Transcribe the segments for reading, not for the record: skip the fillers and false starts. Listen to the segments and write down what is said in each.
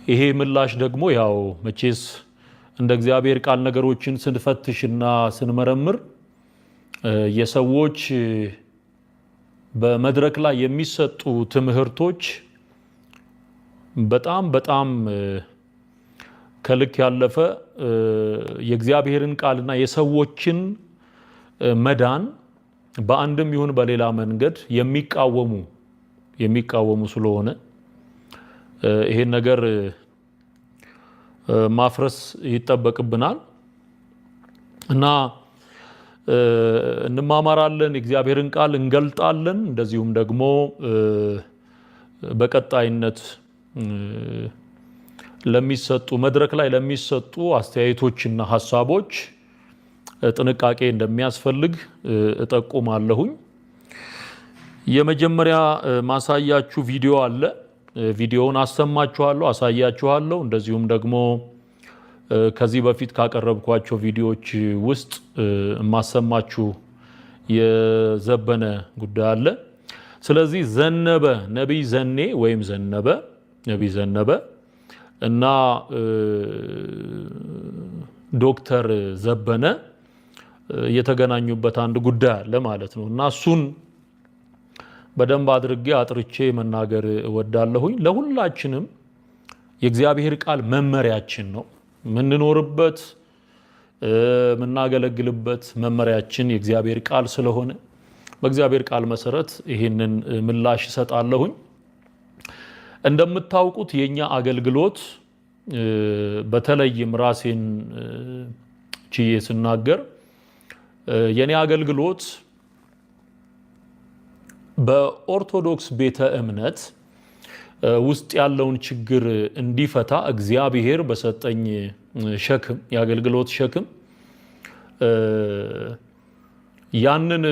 ይሄ ምላሽ ደግሞ ያው መቼስ እንደ እግዚአብሔር ቃል ነገሮችን ስንፈትሽና ስንመረምር የሰዎች በመድረክ ላይ የሚሰጡ ትምህርቶች በጣም ከልክ ያለፈ የእግዚአብሔርን ቃልና የሰዎችን መዳን በአንድም ይሁን በሌላ መንገድ የሚቃወሙ ስለሆነ ይሄን ነገር ማፍረስ ይጠበቅብናል እና እንማማራለን፣ የእግዚአብሔርን ቃል እንገልጣለን። እንደዚሁም ደግሞ በቀጣይነት ለሚሰጡ መድረክ ላይ ለሚሰጡ አስተያየቶችና ሐሳቦች ጥንቃቄ እንደሚያስፈልግ እጠቁማለሁኝ። የመጀመሪያ ማሳያችሁ ቪዲዮ አለ። ቪዲዮውን አሰማችኋለሁ፣ አሳያችኋለሁ። እንደዚሁም ደግሞ ከዚህ በፊት ካቀረብኳቸው ቪዲዮዎች ውስጥ ማሰማችሁ የዘበነ ጉዳይ አለ። ስለዚህ ዘነበ ነብይ ዘኔ ወይም ዘነበ ነብይ ዘነበ እና ዶክተር ዘበነ የተገናኙበት አንድ ጉዳይ አለ ማለት ነው እና እሱን በደንብ አድርጌ አጥርቼ መናገር እወዳለሁኝ። ለሁላችንም የእግዚአብሔር ቃል መመሪያችን ነው። ምንኖርበት ምናገለግልበት መመሪያችን የእግዚአብሔር ቃል ስለሆነ በእግዚአብሔር ቃል መሰረት ይህንን ምላሽ እሰጣለሁኝ። እንደምታውቁት የኛ አገልግሎት በተለይም ራሴን ችዬ ስናገር የኔ አገልግሎት በኦርቶዶክስ ቤተ እምነት ውስጥ ያለውን ችግር እንዲፈታ እግዚአብሔር በሰጠኝ ሸክም የአገልግሎት ሸክም ያንን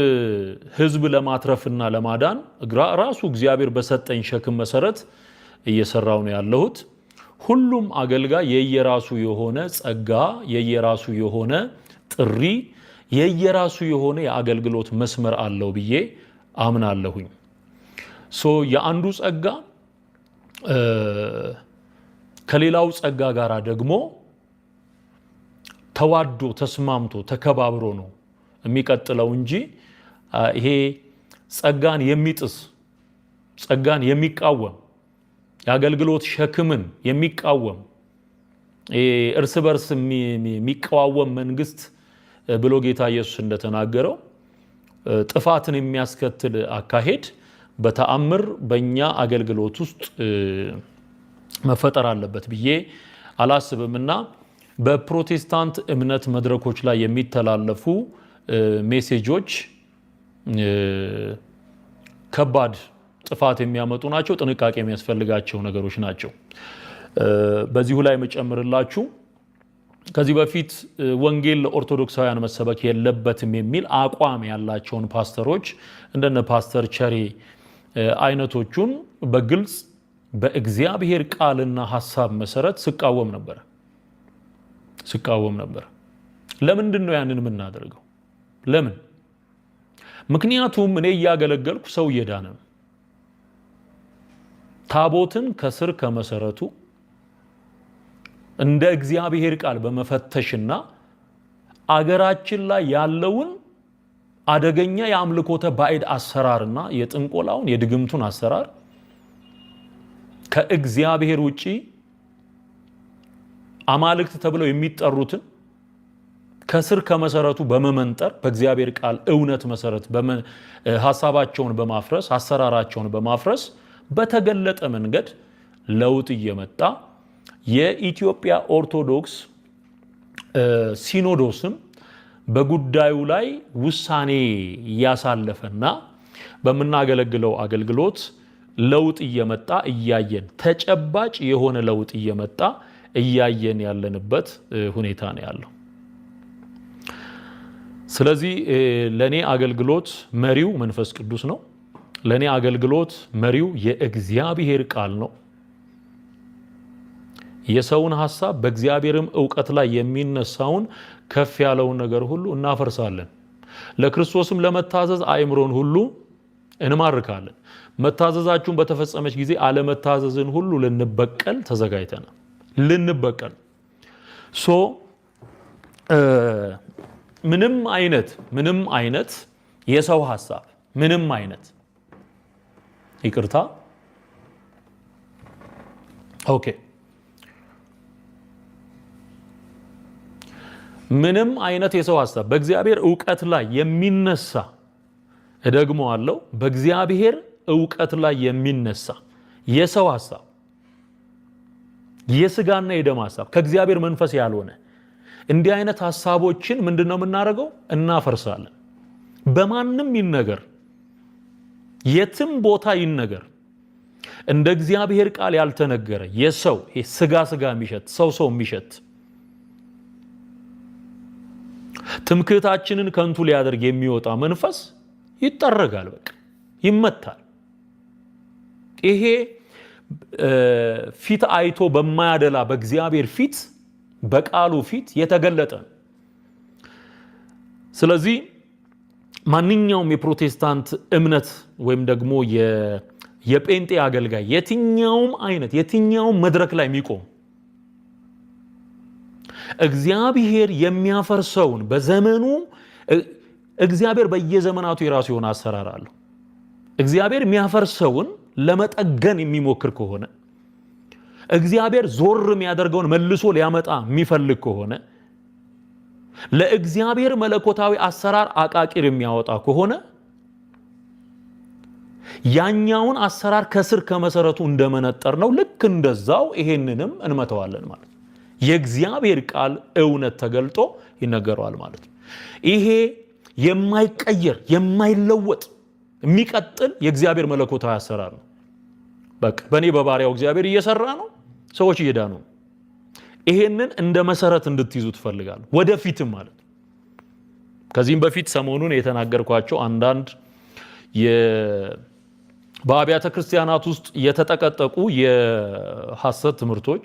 ህዝብ ለማትረፍና ለማዳን ራሱ እግዚአብሔር በሰጠኝ ሸክም መሰረት እየሰራው ነው ያለሁት። ሁሉም አገልጋይ የየራሱ የሆነ ጸጋ፣ የየራሱ የሆነ ጥሪ፣ የየራሱ የሆነ የአገልግሎት መስመር አለው ብዬ አምናለሁኝ። የአንዱ ጸጋ ከሌላው ጸጋ ጋር ደግሞ ተዋዶ ተስማምቶ ተከባብሮ ነው የሚቀጥለው እንጂ ይሄ ጸጋን የሚጥስ ጸጋን የሚቃወም የአገልግሎት ሸክምን የሚቃወም እርስ በርስ የሚቃወም መንግስት ብሎ ጌታ ኢየሱስ እንደተናገረው ጥፋትን የሚያስከትል አካሄድ በተአምር በእኛ አገልግሎት ውስጥ መፈጠር አለበት ብዬ አላስብምና በፕሮቴስታንት እምነት መድረኮች ላይ የሚተላለፉ ሜሴጆች ከባድ ጥፋት የሚያመጡ ናቸው። ጥንቃቄ የሚያስፈልጋቸው ነገሮች ናቸው። በዚሁ ላይ መጨምርላችሁ ከዚህ በፊት ወንጌል ለኦርቶዶክሳውያን መሰበክ የለበትም የሚል አቋም ያላቸውን ፓስተሮች እንደነ ፓስተር ቸሬ አይነቶቹን በግልጽ በእግዚአብሔር ቃልና ሐሳብ መሰረት ስቃወም ነበር። ለምንድን ነው ያንን የምናደርገው? ለምን? ምክንያቱም እኔ እያገለገልኩ ሰው እየዳነ ነው። ታቦትን ከስር ከመሰረቱ እንደ እግዚአብሔር ቃል በመፈተሽና አገራችን ላይ ያለውን አደገኛ የአምልኮተ ባዕድ አሰራርና የጥንቆላውን የድግምቱን አሰራር ከእግዚአብሔር ውጪ አማልክት ተብለው የሚጠሩትን ከስር ከመሰረቱ በመመንጠር በእግዚአብሔር ቃል እውነት መሰረት ሐሳባቸውን በማፍረስ አሰራራቸውን በማፍረስ በተገለጠ መንገድ ለውጥ እየመጣ የኢትዮጵያ ኦርቶዶክስ ሲኖዶስም በጉዳዩ ላይ ውሳኔ እያሳለፈና በመናገለግለው አገልግሎት ለውጥ እየመጣ እያየን ተጨባጭ የሆነ ለውጥ እየመጣ እያየን ያለንበት ሁኔታ ነው ያለው። ስለዚህ ለኔ አገልግሎት መሪው መንፈስ ቅዱስ ነው። ለኔ አገልግሎት መሪው የእግዚአብሔር ቃል ነው። የሰውን ሐሳብ በእግዚአብሔርም ዕውቀት ላይ የሚነሳውን ከፍ ያለውን ነገር ሁሉ እናፈርሳለን። ለክርስቶስም ለመታዘዝ አእምሮን ሁሉ እንማርካለን። መታዘዛችሁን በተፈጸመች ጊዜ አለመታዘዝን ሁሉ ልንበቀል ተዘጋጅተናል። ልንበቀል ምንም አይነት የሰው ሐሳብ ምንም አይነት ይቅርታ ኦኬ ምንም አይነት የሰው ሐሳብ በእግዚአብሔር ዕውቀት ላይ የሚነሳ ደግሞ አለው በእግዚአብሔር ዕውቀት ላይ የሚነሳ የሰው ሐሳብ የሥጋና የደም ሐሳብ ከእግዚአብሔር መንፈስ ያልሆነ እንዲህ አይነት ሐሳቦችን ምንድነው የምናደርገው? እናፈርሳለን። በማንም ይነገር የትም ቦታ ይነገር እንደ እግዚአብሔር ቃል ያልተነገረ የሰው ስጋ የሚሸት ሰው የሚሸት ትምክህታችንን ከንቱ ሊያደርግ የሚወጣ መንፈስ ይጠረጋል፣ በቃ ይመታል። ይሄ ፊት አይቶ በማያደላ በእግዚአብሔር ፊት በቃሉ ፊት የተገለጠ። ስለዚህ ማንኛውም የፕሮቴስታንት እምነት ወይም ደግሞ የጴንጤ አገልጋይ የትኛውም መድረክ ላይ የሚቆም እግዚአብሔር የሚያፈርሰውን በዘመኑ እግዚአብሔር በየዘመናቱ የራሱ የሆነ አሰራር አለው። እግዚአብሔር የሚያፈርሰውን ለመጠገን የሚሞክር ከሆነ እግዚአብሔር ዞር የሚያደርገውን መልሶ ሊያመጣ የሚፈልግ ከሆነ ለእግዚአብሔር መለኮታዊ አሰራር አቃቂር የሚያወጣ ከሆነ ያኛውን አሰራር ከስር ከመሰረቱ እንደመነጠር ነው። ልክ እንደዛው ይሄንንም እንመተዋለን ማለት ነው። የእግዚአብሔር ቃል እውነት ተገልጦ ይነገረዋል ማለት ነው። ይሄ የማይቀየር የማይለወጥ የሚቀጥል የእግዚአብሔር መለኮታዊ አሰራር ነው። በቃ በእኔ በባሪያው እግዚአብሔር እየሰራ ነው፣ ሰዎች እየዳኑ ነው። ይሄንን እንደ መሰረት እንድትይዙ ትፈልጋለሁ ወደፊትም ማለት ነው። ከዚህም በፊት ሰሞኑን የተናገርኳቸው አንዳንድ በአብያተ ክርስቲያናት ውስጥ የተጠቀጠቁ የሐሰት ትምህርቶች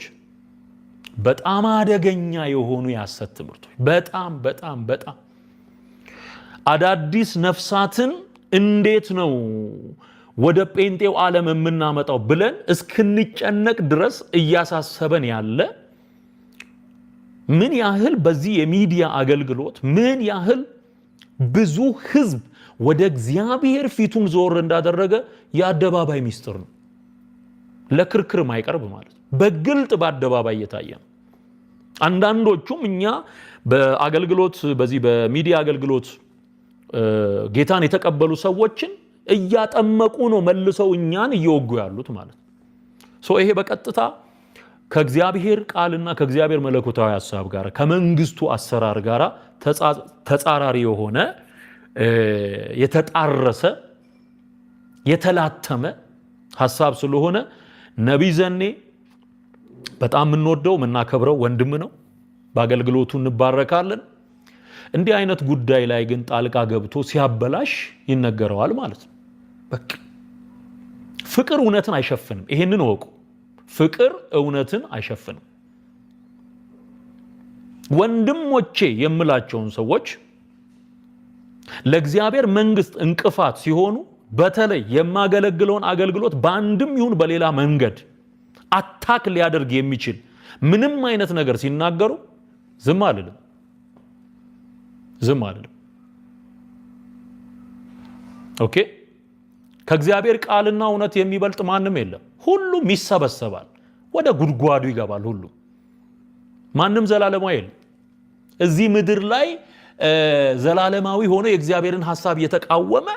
በጣም አደገኛ የሆኑ የሐሰት ትምህርቶች በጣም አዳዲስ ነፍሳትን እንዴት ነው ወደ ጴንጤው ዓለም የምናመጣው ብለን እስክንጨነቅ ድረስ እያሳሰበን ያለ ምን ያህል በዚህ የሚዲያ አገልግሎት ምን ያህል ብዙ ህዝብ ወደ እግዚአብሔር ፊቱን ዞር እንዳደረገ የአደባባይ ሚስጥር ነው። ለክርክር ማይቀርብ ማለት ነው። በግልጥ በአደባባይ እየታየ ነው። አንዳንዶቹም እኛ በአገልግሎት በዚህ በሚዲያ አገልግሎት ጌታን የተቀበሉ ሰዎችን እያጠመቁ ነው መልሰው እኛን እየወጉ ያሉት ማለት ነው። ይሄ በቀጥታ ከእግዚአብሔር ቃልና ከእግዚአብሔር መለኮታዊ ሐሳብ ጋር ከመንግስቱ አሰራር ጋር ተጻራሪ የሆነ የተጣረሰ የተላተመ ሐሳብ ስለሆነ ነቢይ ዘኔ በጣም የምንወደው የምናከብረው ወንድም ነው። በአገልግሎቱ እንባረካለን። እንዲህ አይነት ጉዳይ ላይ ግን ጣልቃ ገብቶ ሲያበላሽ ይነገረዋል ማለት ነው። በቃ ፍቅር እውነትን አይሸፍንም። ይሄንን ወቁ። ፍቅር እውነትን አይሸፍንም። ወንድሞቼ የምላቸውን ሰዎች ለእግዚአብሔር መንግስት እንቅፋት ሲሆኑ በተለይ የማገለግለውን አገልግሎት በአንድም ይሁን በሌላ መንገድ አታክ ሊያደርግ የሚችል ምንም አይነት ነገር ሲናገሩ ዝም አልልም። ኦኬ። ከእግዚአብሔር ቃልና እውነት የሚበልጥ ማንም የለም። ሁሉም ይሰበሰባል፣ ወደ ጉድጓዱ ይገባል። ሁሉም ማንም ዘላለማዊ የለም። እዚህ ምድር ላይ ዘላለማዊ ሆኖ የእግዚአብሔርን ሐሳብ እየተቃወመ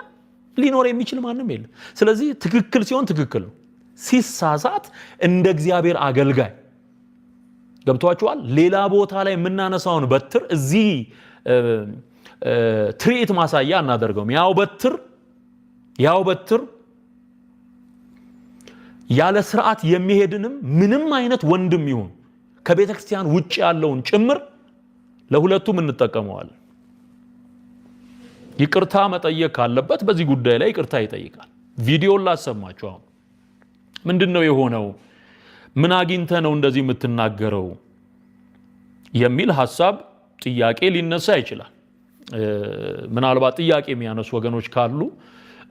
ሊኖር የሚችል ማንም የለም። ስለዚህ ትክክል ሲሆን ትክክል ነው፣ ሲሳሳት እንደ እግዚአብሔር አገልጋይ ገብቷችኋል። ሌላ ቦታ ላይ የምናነሳውን በትር እዚህ ትርኢት ማሳያ እናደርገውም። ያው በትር ያለ ስርዓት የሚሄድንም ምንም አይነት ወንድም ይሁን ከቤተ ክርስቲያን ውጭ ያለውን ጭምር ለሁለቱም እንጠቀመዋለን። ይቅርታ መጠየቅ ካለበት በዚህ ጉዳይ ላይ ይቅርታ ይጠይቃል። ቪዲዮን ላሰማችሁ። አሁን ምንድነው የሆነው? ምን አግኝተ ነው እንደዚህ የምትናገረው የሚል ሐሳብ ጥያቄ ሊነሳ ይችላል። ምናልባት ጥያቄ የሚያነሱ ወገኖች ካሉ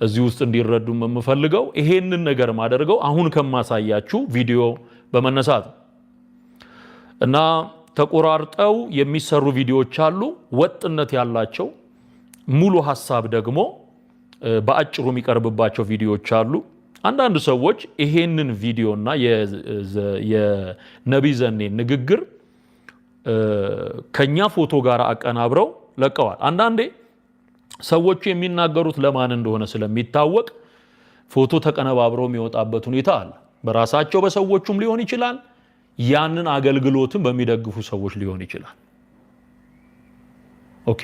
እዚህ ውስጥ እንዲረዱ የምፈልገው ይሄንን ነገር ማደርገው አሁን ከማሳያችሁ ቪዲዮ በመነሳት እና ተቆራርጠው የሚሰሩ ቪዲዮዎች አሉ፣ ወጥነት ያላቸው ሙሉ ሐሳብ ደግሞ በአጭሩ የሚቀርብባቸው ቪዲዮዎች አሉ። አንዳንድ ሰዎች ይሄንን ቪዲዮና የነቢይ ዘኔን ንግግር ከኛ ፎቶ ጋር አቀናብረው ለቀዋል። አንዳንዴ ሰዎቹ የሚናገሩት ለማን እንደሆነ ስለሚታወቅ ፎቶ ተቀነባብረው የሚወጣበት ሁኔታ አለ። በራሳቸው በሰዎቹም ሊሆን ይችላል፣ ያንን አገልግሎትን በሚደግፉ ሰዎች ሊሆን ይችላል። ኦኬ።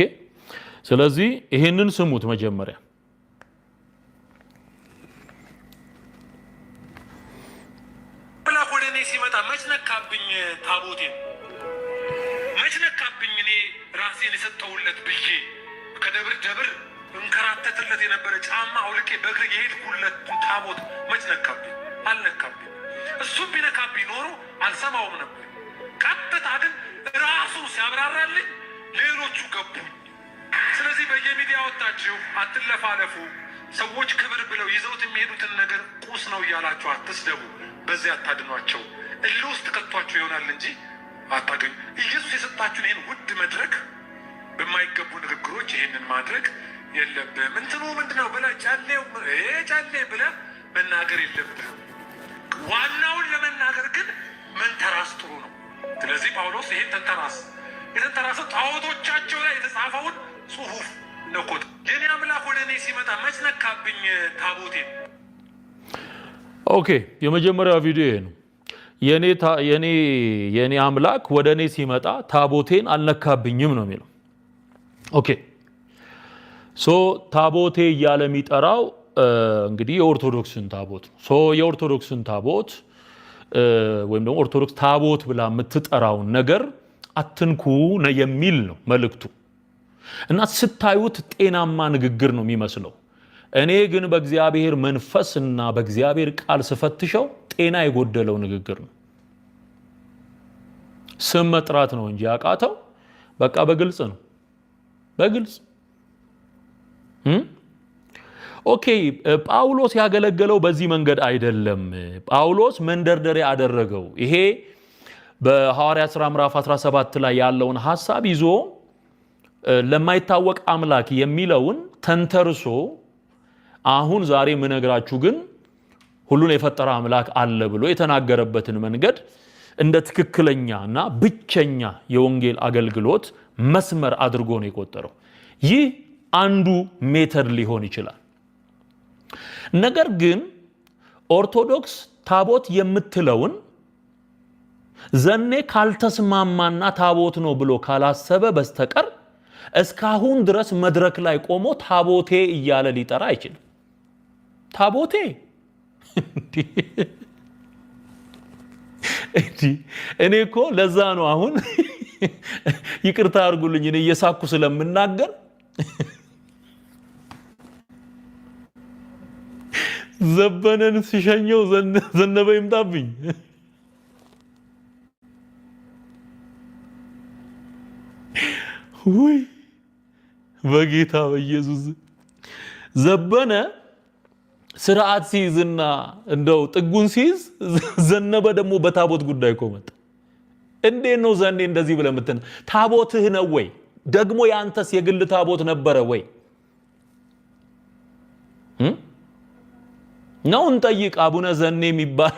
ስለዚህ ይሄንን ስሙት መጀመሪያ። ብላክ ወደ እኔ ሲመጣ መች ነካብኝ ታቦቴን? መች ነካብኝ? እኔ ራሴን የሰጠውለት ብዬ ከደብር ደብር እንከራተትለት የነበረ ጫማ አውልቄ በእግር የሄድኩለት ታቦት መች ነካብኝ? አልነካብኝ። እሱም ቢነካብኝ ኖሮ አልሰማውም ነበር። ቀጥታ ግን ራሱ ሲያብራራልኝ ሌሎቹ ገቡኝ። ስለዚህ በየሚዲያ ወጣችሁ አትለፋለፉ። ሰዎች ክብር ብለው ይዘውት የሚሄዱትን ነገር ቁስ ነው እያላችሁ አትስደቡ። በዚህ አታድኗቸው። እልህ ውስጥ ከቷችሁ ይሆናል እንጂ አታገኙ። ኢየሱስ የሰጣችሁን ይህን ውድ መድረክ በማይገቡ ንግግሮች ይህንን ማድረግ የለብህም። እንትኑ ምንድነው ብለህ ጨሌ ብለህ መናገር የለብህም። ዋናውን ለመናገር ግን መንተራስ ጥሩ ነው። ስለዚህ ጳውሎስ ይሄን የተንተራሰው ጣዖቶቻቸው ላይ የተጻፈውን ጽሑፍ ነኮት። የኔ አምላክ ወደ እኔ ሲመጣ መች ነካብኝ ታቦቴን? ኦኬ፣ የመጀመሪያው ቪዲዮ ይሄ ነው። የኔ አምላክ ወደ እኔ ሲመጣ ታቦቴን አልነካብኝም ነው የሚለው። ኦኬ፣ ሶ ታቦቴ እያለ የሚጠራው እንግዲህ የኦርቶዶክስን ታቦት ነው። የኦርቶዶክስን ታቦት ወይም ደግሞ ኦርቶዶክስ ታቦት ብላ የምትጠራውን ነገር አትንኩ የሚል ነው መልእክቱ። እና ስታዩት ጤናማ ንግግር ነው የሚመስለው። እኔ ግን በእግዚአብሔር መንፈስና በእግዚአብሔር ቃል ስፈትሸው ጤና የጎደለው ንግግር ነው። ስም መጥራት ነው እንጂ ያቃተው በቃ በግልጽ ነው፣ በግልጽ ኦኬ። ጳውሎስ ያገለገለው በዚህ መንገድ አይደለም። ጳውሎስ መንደርደሪያ አደረገው። ይሄ በሐዋርያት ሥራ ምዕራፍ 17 ላይ ያለውን ሐሳብ ይዞ ለማይታወቅ አምላክ የሚለውን ተንተርሶ አሁን ዛሬ የምነግራችሁ ግን ሁሉን የፈጠረ አምላክ አለ ብሎ የተናገረበትን መንገድ እንደ ትክክለኛና ብቸኛ የወንጌል አገልግሎት መስመር አድርጎ ነው የቆጠረው። ይህ አንዱ ሜተድ ሊሆን ይችላል። ነገር ግን ኦርቶዶክስ ታቦት የምትለውን ዘኔ ካልተስማማና ታቦት ነው ብሎ ካላሰበ በስተቀር እስካሁን ድረስ መድረክ ላይ ቆሞ ታቦቴ እያለ ሊጠራ አይችልም። ታቦቴ እኔ እኮ ለዛ ነው አሁን ይቅርታ አድርጉልኝ እኔ እየሳኩ ስለምናገር ዘበነን ሲሸኘው ዘነበ ይምጣብኝ። ውይ በጌታ በኢየሱስ ዘበነ ስርዓት ሲይዝና እንደው ጥጉን ሲይዝ ዘነበ ደግሞ በታቦት ጉዳይ ቆመጠ። እንዴት ነው ዘኔ እንደዚህ ብለህ የምትነ ታቦትህ ነው ወይ ደግሞ ያንተስ የግል ታቦት ነበረ ወይ ነው? እንጠይቅ። አቡነ ዘኔ የሚባል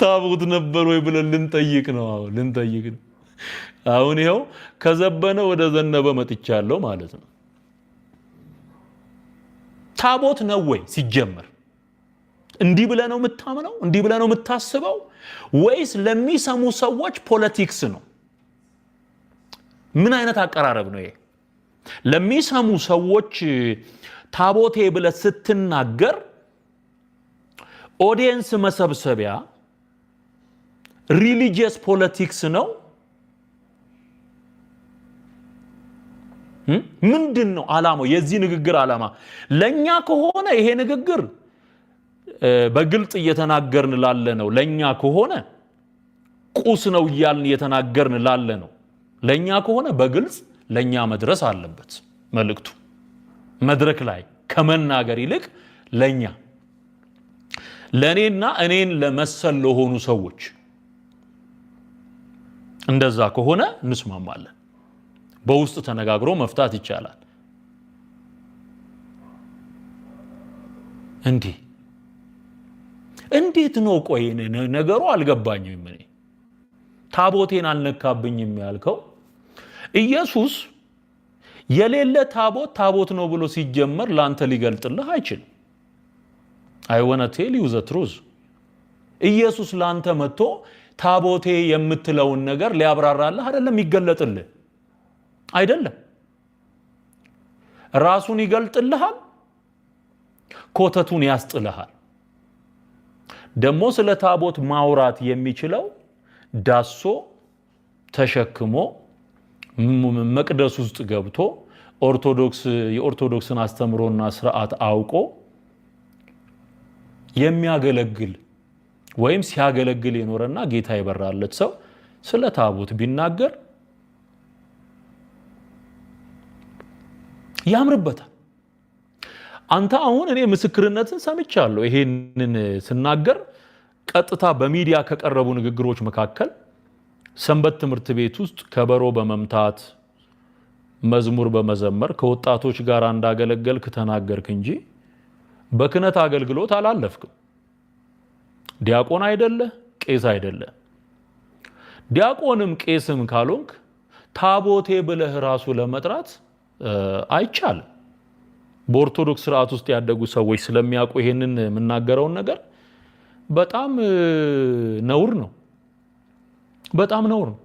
ታቦት ነበር ወይ ብለን ልንጠይቅ ነው። ልንጠይቅ ነው። አሁን ይኸው ከዘበነ ወደ ዘነበ መጥቻለሁ ማለት ነው። ታቦት ነው ወይ ሲጀመር? እንዲህ ብለህ ነው የምታምነው? እንዲህ ብለህ ነው የምታስበው? ወይስ ለሚሰሙ ሰዎች ፖለቲክስ ነው? ምን አይነት አቀራረብ ነው ይሄ? ለሚሰሙ ሰዎች ታቦቴ ብለህ ስትናገር ኦዲየንስ መሰብሰቢያ ሪሊጂየስ ፖለቲክስ ነው? ምንድን ነው ዓላማው? የዚህ ንግግር ዓላማ ለኛ ከሆነ ይሄ ንግግር በግልጽ እየተናገርን ላለ ነው። ለኛ ከሆነ ቁስ ነው እያልን እየተናገርን ላለ ነው። ለኛ ከሆነ በግልጽ ለኛ መድረስ አለበት መልእክቱ። መድረክ ላይ ከመናገር ይልቅ ለኛ ለኔና እኔን ለመሰል ለሆኑ ሰዎች እንደዛ ከሆነ እንስማማለን። በውስጥ ተነጋግሮ መፍታት ይቻላል። እንዴት ነው? ቆይ ነገሩ አልገባኝም። እኔ ታቦቴን አልነካብኝም ያልከው ኢየሱስ የሌለ ታቦት ነው ብሎ ሲጀመር ላንተ ሊገልጥልህ አይችልም። I want to tell you the truth. ኢየሱስ ላንተ መጥቶ ታቦቴ የምትለውን ነገር ሊያብራራልህ አይደለም ይገለጥልህ አይደለም። ራሱን ይገልጥልሃል፣ ኮተቱን ያስጥልሃል። ደሞ ስለ ታቦት ማውራት የሚችለው ዳሶ ተሸክሞ መቅደስ ውስጥ ገብቶ የኦርቶዶክስን አስተምሮና ስርዓት አውቆ የሚያገለግል ወይም ሲያገለግል የኖረና ጌታ ይበራለት ሰው ስለ ታቦት ቢናገር ያምርበታል። አንተ አሁን እኔ ምስክርነትን ሰምቻለሁ። ይሄንን ስናገር ቀጥታ በሚዲያ ከቀረቡ ንግግሮች መካከል ሰንበት ትምህርት ቤት ውስጥ ከበሮ በመምታት መዝሙር በመዘመር ከወጣቶች ጋር እንዳገለገልክ ተናገርክ እንጂ በክህነት አገልግሎት አላለፍክም። ዲያቆን አይደለ፣ ቄስ አይደለ። ዲያቆንም ቄስም ካልሆንክ ታቦቴ ብለህ ራሱ ለመጥራት አይቻልም። በኦርቶዶክስ ስርዓት ውስጥ ያደጉ ሰዎች ስለሚያውቁ ይሄንን የምናገረውን ነገር በጣም ነውር ነው፣ በጣም ነውር ነው።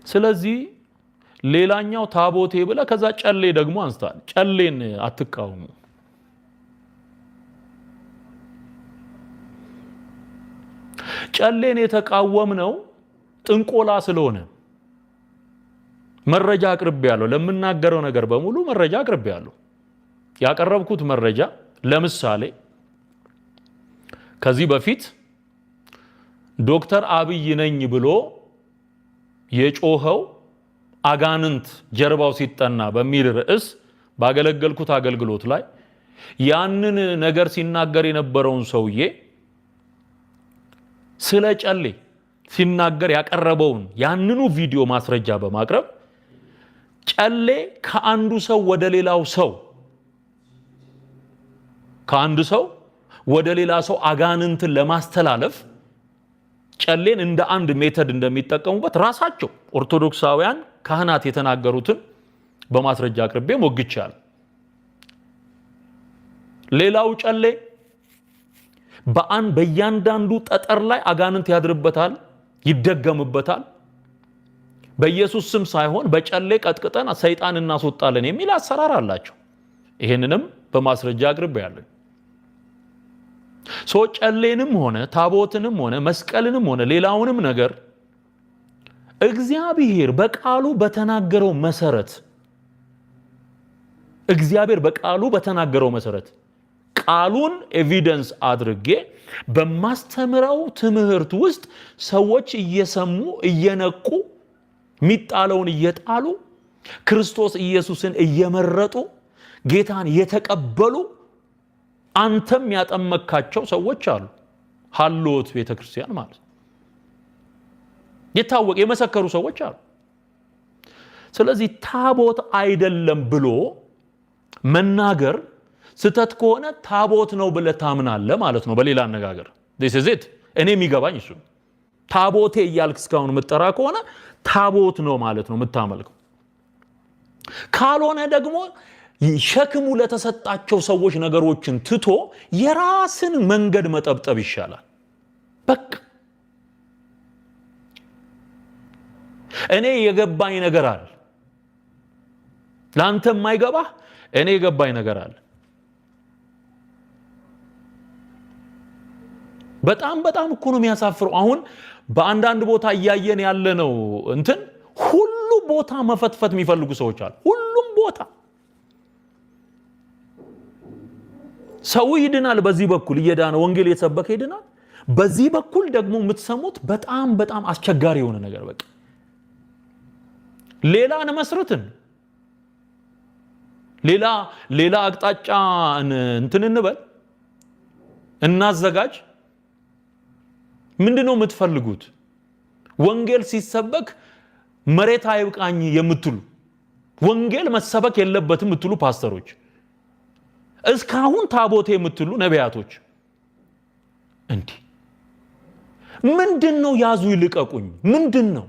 ስለዚህ ሌላኛው ታቦቴ ብለህ ከዛ ጨሌ ደግሞ አንስታል። ጨሌን አትቃወሙ። ጨሌን የተቃወምነው ጥንቆላ ስለሆነ መረጃ አቅርቤያለሁ። ለምናገረው ነገር በሙሉ መረጃ አቅርቤያለሁ። ያቀረብኩት መረጃ ለምሳሌ ከዚህ በፊት ዶክተር አብይ ነኝ ብሎ የጮኸው አጋንንት ጀርባው ሲጠና በሚል ርዕስ ባገለገልኩት አገልግሎት ላይ ያንን ነገር ሲናገር የነበረውን ሰውዬ ስለ ጨሌ ሲናገር ያቀረበውን ያንኑ ቪዲዮ ማስረጃ በማቅረብ ጨሌ ከአንዱ ሰው ወደ ሌላው ሰው ከአንዱ ሰው ወደ ሌላ ሰው አጋንንትን ለማስተላለፍ ጨሌን እንደ አንድ ሜተድ እንደሚጠቀሙበት ራሳቸው ኦርቶዶክሳውያን ካህናት የተናገሩትን በማስረጃ አቅርቤ ሞግቻለሁ። ሌላው ጨሌ በእያንዳንዱ ጠጠር ላይ አጋንንት ያድርበታል፣ ይደገምበታል። በኢየሱስ ስም ሳይሆን በጨሌ ቀጥቅጠን ሰይጣን እናስወጣለን የሚል አሰራር አላቸው። ይሄንንም በማስረጃ አቅርቤያለሁ። ጨሌንም ሆነ ታቦትንም ሆነ መስቀልንም ሆነ ሌላውንም ነገር እግዚአብሔር በቃሉ በተናገረው መሰረት ቃሉን ኤቪደንስ አድርጌ በማስተምረው ትምህርት ውስጥ ሰዎች እየሰሙ እየነቁ ሚጣለውን እየጣሉ ክርስቶስ ኢየሱስን እየመረጡ ጌታን የተቀበሉ አንተም ያጠመካቸው ሰዎች አሉ። ሃሎት ቤተክርስቲያን ማለት የታወቀ የመሰከሩ ሰዎች አሉ። ስለዚህ ታቦት አይደለም ብሎ መናገር ስተት ከሆነ ታቦት ነው ብለህ ታምናለህ ማለት ነው። በሌላ አነጋገር this is it። እኔ የሚገባኝ እሱ ታቦቴ እያልክ እስካሁን የምትጠራ ከሆነ ታቦት ነው ማለት ነው የምታመልከው። ካልሆነ ደግሞ ሸክሙ ለተሰጣቸው ሰዎች ነገሮችን ትቶ የራስን መንገድ መጠብጠብ ይሻላል። በቃ እኔ የገባኝ ነገር አለ፣ ላንተ የማይገባህ እኔ የገባኝ ነገር አለ። በጣም እኮ ነው የሚያሳፍረው። አሁን በአንዳንድ ቦታ እያየን ያለ ነው ሁሉ ቦታ መፈትፈት የሚፈልጉ ሰዎች አሉ። ሁሉም ቦታ ሰው ይድናል። በዚህ በኩል እየዳነ ወንጌል የተሰበከ ይድናል። በዚህ በኩል ደግሞ የምትሰሙት በጣም አስቸጋሪ የሆነ ነገር በቃ ሌላ መስርትን ሌላ አቅጣጫ እንበል እናዘጋጅ። ምንድነው የምትፈልጉት? ወንጌል ሲሰበክ መሬት አይብቃኝ የምትሉ ወንጌል መሰበክ የለበትም የምትሉ ፓስተሮች፣ እስካሁን ታቦቴ የምትሉ ነቢያቶች እንዴ ምንድነው? ያዙ ይልቀቁኝ። ምንድነው?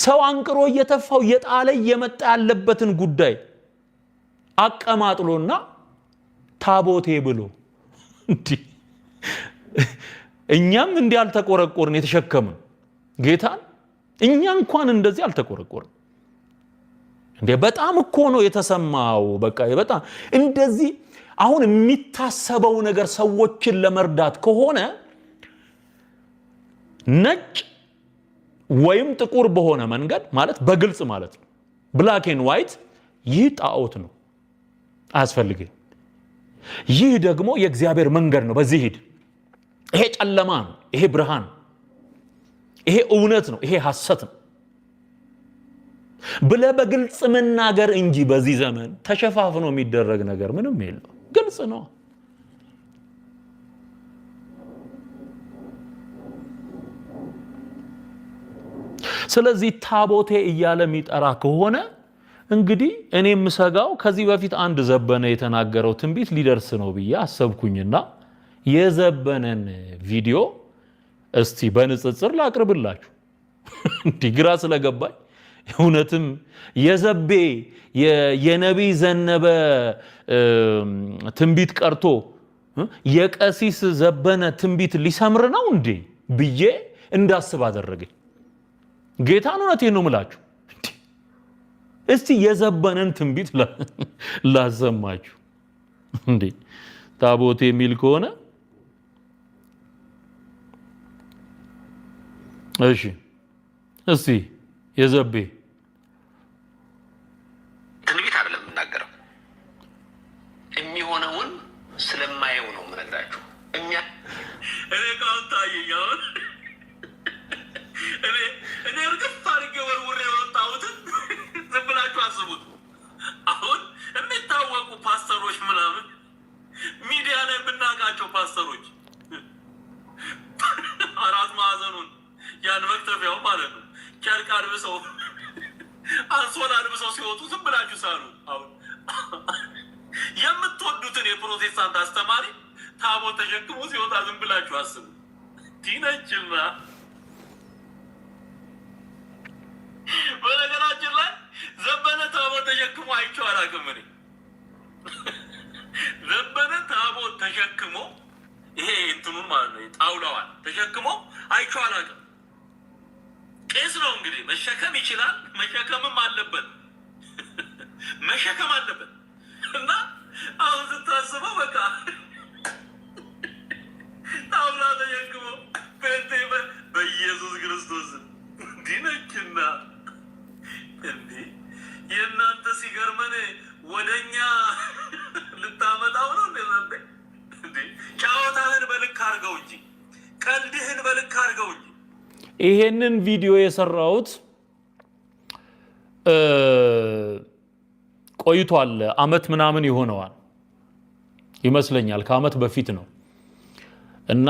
ሰው አንቅሮ እየተፋው እየጣለ እየመጣ ያለበትን ጉዳይ አቀማጥሎና ታቦቴ ብሎ እንዴ እኛም እንዲህ አልተቆረቆርን የተሸከምን ጌታን እኛ እንኳን እንደዚህ አልተቆረቆርን እንዴ። በጣም እኮ ነው የተሰማው። በቃ በጣም እንደዚህ አሁን የሚታሰበው ነገር ሰዎችን ለመርዳት ከሆነ ነጭ ወይም ጥቁር በሆነ መንገድ ማለት በግልጽ ማለት ነው፣ ብላክ ኤንድ ዋይት፣ ይህ ጣዖት ነው አያስፈልግም። ይህ ደግሞ የእግዚአብሔር መንገድ ነው፣ በዚህ ሂድ። ይሄ ጨለማ ነው፣ ይሄ ብርሃን፣ ይሄ እውነት ነው፣ ይሄ ሐሰት ነው ብለህ በግልጽ መናገር እንጂ በዚህ ዘመን ተሸፋፍኖ የሚደረግ ነገር ምንም የለው። ግልጽ ነው። ስለዚህ ታቦቴ እያለ የሚጠራ ከሆነ እንግዲህ እኔ የምሰጋው ከዚህ በፊት አንድ ዘበነ የተናገረው ትንቢት ሊደርስ ነው ብዬ አሰብኩኝና የዘበነን ቪዲዮ እስቲ በንጽጽር ላቅርብላችሁ። እንዲህ ግራ ስለገባኝ እውነትም የዘቤ የነቢይ ዘነበ ትንቢት ቀርቶ የቀሲስ ዘበነ ትንቢት ሊሰምር ነው እንዴ ብዬ እንዳስብ አደረገኝ። ጌታን እውነቴን ነው የምላችሁ። እስቲ የዘበነን ትንቢት ላሰማችሁ። እንዴ ታቦቴ የሚል ከሆነ እሺ፣ እስቲ የዘቤ ትንቢት አይደለም የምናገረው፣ የሚሆነውን ስለማየው ነው የምነግራችሁ። እኔ ቃውታ አየኛውን እኔ እርግፍ አድርጌ ወርውሬ የወጣሁትን ዝም ብላችሁ አስቡት። አሁን የሚታወቁ ፓስተሮች ምናምን ሚዲያ ላይ የምናውቃቸው ፓስተሮች አራት ማዕዘኑን ያን መክተፊያው ማለት ነው ጨርቅ አልብሰው አንሶላ አልብሰው ሲወጡ ዝም ብላችሁ ሳሉ። አሁን የምትወዱትን የፕሮቴስታንት አስተማሪ ታቦት ተሸክሞ ሲወጣ ዝም ብላችሁ አስቡ። ቲነችና በነገራችን ላይ ዘበነ ታቦት ተሸክሞ አይቼው አላውቅም። እኔ ዘበነ ታቦት ተሸክሞ ይሄ እንትኑን ማለት ነው ጣውላዋን ተሸክሞ አይቼው አላውቅም። ቄስ ነው እንግዲህ መሸከም ይችላል፣ መሸከምም አለበት መሸከም አለበት። እና አሁን ስታስበው በቃ ጣውላ ተሸክሞ በኢየሱስ ክርስቶስ ዲነችና እንዴ የእናንተ ሲገርመን ወደኛ ልታመጣው ነው እንዴ? ጫወታህን በልክ አድርገው እንጂ ቀልድህን በልክ አድርገው እንጂ። ይሄንን ቪዲዮ የሰራሁት ቆይቷል፣ አመት ምናምን ይሆነዋል ይመስለኛል፣ ከአመት በፊት ነው። እና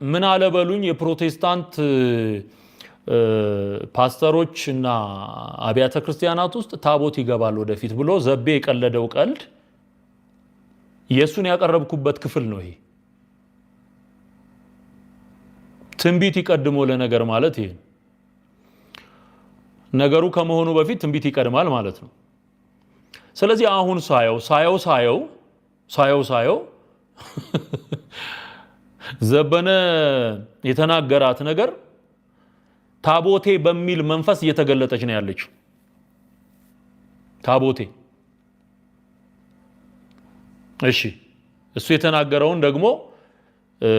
ምን አለበሉኝ የፕሮቴስታንት ፓስተሮች እና አብያተ ክርስቲያናት ውስጥ ታቦት ይገባል ወደፊት ብሎ ዘቤ የቀለደው ቀልድ የሱን ያቀረብኩበት ክፍል ነው። ይሄ ትንቢት ይቀድሞ ለነገር ማለት ይሄ ነገሩ ከመሆኑ በፊት ትንቢት ይቀድማል ማለት ነው። ስለዚህ አሁን ሳየው ዘበነ የተናገራት ነገር ታቦቴ በሚል መንፈስ እየተገለጠች ነው ያለችው። ታቦቴ እሺ፣ እሱ የተናገረውን ደግሞ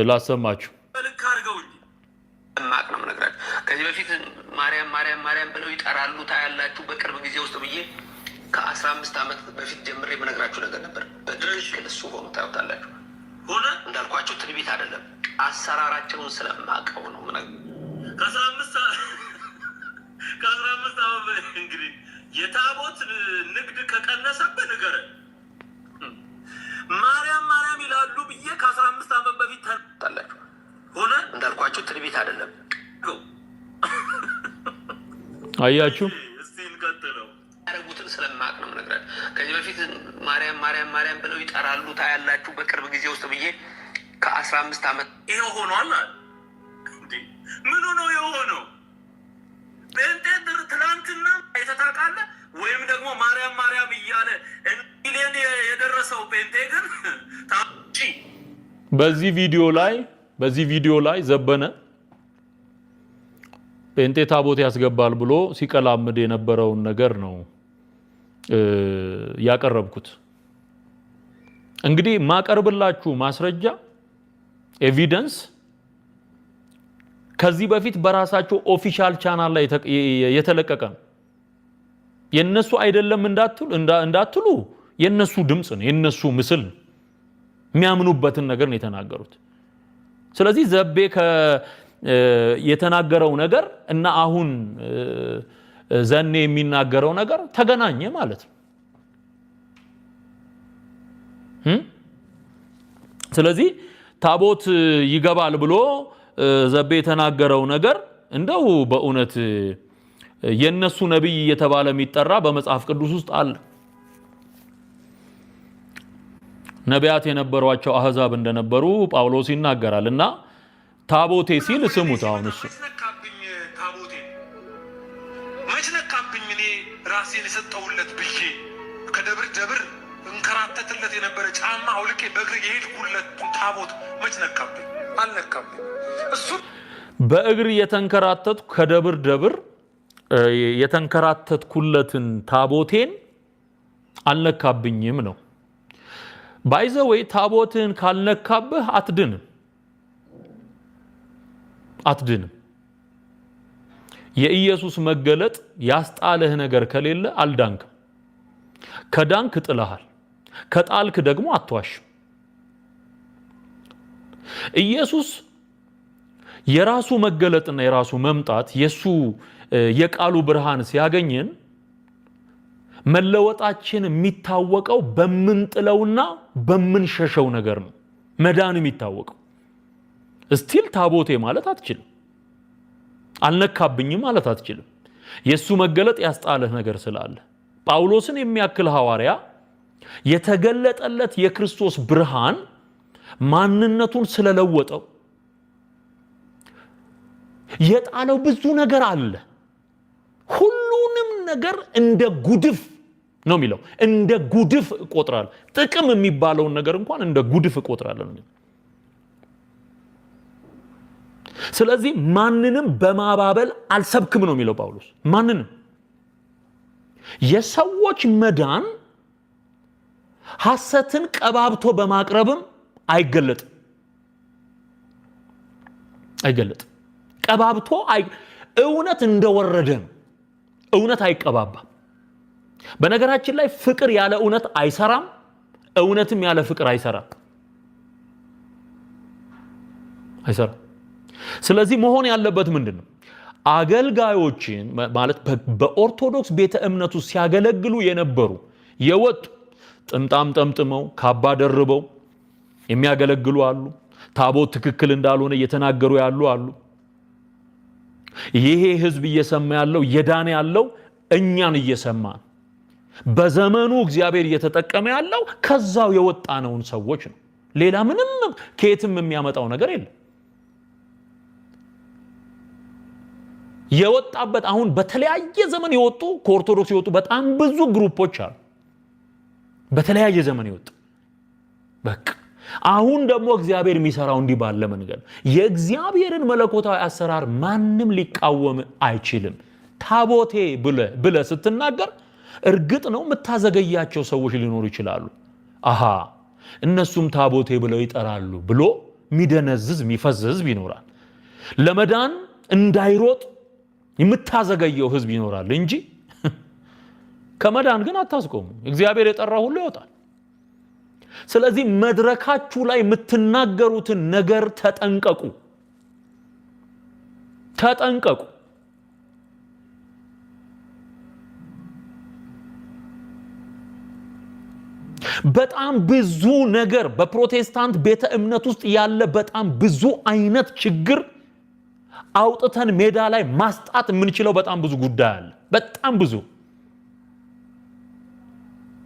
ላሰማችሁ። ልክ አድርገው እንጂ ማቅ ነው የምነግራችሁ። ከዚህ በፊት ማርያም ማርያም ማርያም ብለው ይጠራሉ ታያላችሁ በቅርብ ጊዜ ውስጥ ብዬ ከ15 ዓመት በፊት ጀምሬ የምነግራችሁ ነገር ነበር። በትክክል እሱ ሆኖ ታዩታላችሁ። ሆነ እንዳልኳችሁ ትንቢት አይደለም፣ አሰራራቸውን ስለማቀው ነው የምነግራችሁ። ከ15 ዓመት እንግዲህ የታቦት ንግድ ከቀነሰብህ ንገረን። አያችሁ እስቲ እንቀጥለው። ያረጉትን ስለማቅ ነው ነገር ከዚህ በፊት ማርያም ማርያም ማርያም ብለው ይጠራሉ ታያላችሁ በቅርብ ጊዜ ውስጥ ብዬ ከ15 ዓመት ይሄው ሆኗል እንዴ? ምን ነው የሆነው? በእንደር ትላንትና አይተታቃለ ወይም ደግሞ ማርያም ማርያም እያለ እንግሊን የደረሰው ጴንጤ ግን ታቺ በዚህ ቪዲዮ ላይ ዘበነ ጴንጤ ታቦት ያስገባል ብሎ ሲቀላምድ የነበረውን ነገር ነው ያቀረብኩት። እንግዲህ ማቀርብላችሁ ማስረጃ ኤቪደንስ ከዚህ በፊት በራሳቸው ኦፊሻል ቻናል ላይ የተለቀቀ ነው። የነሱ አይደለም እንዳትሉ የነሱ ድምጽ ነው፣ የነሱ ምስል ነው። የሚያምኑበትን ነገር ነው የተናገሩት። ስለዚህ ዘቤ የተናገረው ነገር እና አሁን ዘኔ የሚናገረው ነገር ተገናኘ ማለት ነው። ስለዚህ ታቦት ይገባል ብሎ ዘቤ የተናገረው ነገር እንደው በእውነት የነሱ ነብይ እየተባለ የሚጠራ በመጽሐፍ ቅዱስ ውስጥ አለ። ነቢያት የነበሯቸው አህዛብ እንደነበሩ ጳውሎስ ይናገራል። እና ታቦቴ ሲል ስሙት። አሁን እሱ መች ነካብኝ እኔ ራሴን የሰጠውለት ብዬ ከደብር ደብር እንከራተትለት የነበረ ጫማ አውልቄ በእግር የሄድኩለት ታቦት መች ነካብኝ? አልነካብኝ። እሱ በእግር የተንከራተትኩ ከደብር ደብር የተንከራተትኩለትን ታቦቴን አልነካብኝም ነው። ባይዘወይ ታቦትን ካልነካብህ አትድንም። የኢየሱስ መገለጥ ያስጣለህ ነገር ከሌለ አልዳንክም። ከዳንክ ጥለሃል፣ ከጣልክ ደግሞ አትዋሽም። ኢየሱስ የራሱ መገለጥና የራሱ መምጣት የሱ የቃሉ ብርሃን ሲያገኘን መለወጣችን የሚታወቀው በምንጥለውና በምንሸሸው ነገር ነው። መዳን የሚታወቀው እስቲል ታቦቴ ማለት አትችልም፣ አልነካብኝም ማለት አትችልም። የሱ መገለጥ ያስጣለህ ነገር ስላለ ጳውሎስን የሚያክል ሐዋርያ የተገለጠለት የክርስቶስ ብርሃን ማንነቱን ስለለወጠው የጣለው ብዙ ነገር አለ። ሁሉንም ነገር እንደ ጉድፍ ነው የሚለው፣ እንደ ጉድፍ እቆጥራለሁ። ጥቅም የሚባለውን ነገር እንኳን እንደ ጉድፍ እቆጥራለሁ። ስለዚህ ማንንም በማባበል አልሰብክም ነው የሚለው ጳውሎስ። ማንንም የሰዎች መዳን ሐሰትን ቀባብቶ በማቅረብም አይገለጥም። ቀባብቶ እውነት እንደወረደ ነው። እውነት አይቀባባም። በነገራችን ላይ ፍቅር ያለ እውነት አይሰራም፣ እውነትም ያለ ፍቅር አይሰራም። ስለዚህ መሆን ያለበት ምንድነው? አገልጋዮችን ማለት በኦርቶዶክስ ቤተ እምነቱ ሲያገለግሉ የነበሩ የወጡ ጥምጣም ጠምጥመው ካባ ደርበው የሚያገለግሉ አሉ። ታቦት ትክክል እንዳልሆነ እየተናገሩ ያሉ አሉ። ይሄ ህዝብ እየሰማ ያለው የዳነ ያለው እኛን እየሰማ በዘመኑ እግዚአብሔር እየተጠቀመ ያለው ከዛው የወጣነውን ሰዎች ነው። ሌላ ምንም ከየትም የሚያመጣው ነገር የለም። የወጣበት አሁን በተለያየ ዘመን የወጡ ከኦርቶዶክስ የወጡ በጣም ብዙ ግሩፖች አሉ። በተለያየ ዘመን የወጡ በቃ አሁን ደግሞ እግዚአብሔር የሚሰራው እንዲህ ባለ መንገድ የእግዚአብሔርን መለኮታዊ አሰራር ማንም ሊቃወም አይችልም። ታቦቴ ብለ ስትናገር እርግጥ ነው የምታዘገያቸው ሰዎች ሊኖሩ ይችላሉ። እነሱም ታቦቴ ብለው ይጠራሉ ብሎ የሚደነዝዝ የሚፈዝ ህዝብ ይኖራል። ለመዳን እንዳይሮጥ የምታዘገየው ህዝብ ይኖራል እንጂ ከመዳን ግን አታስቆሙ። እግዚአብሔር የጠራው ሁሉ ይወጣል። ስለዚህ መድረካችሁ ላይ የምትናገሩትን ነገር ተጠንቀቁ። በጣም ብዙ ነገር በፕሮቴስታንት ቤተ እምነት ውስጥ ያለ በጣም ብዙ አይነት ችግር አውጥተን ሜዳ ላይ ማስጣት የምንችለው በጣም ብዙ ጉዳይ አለ። በጣም ብዙ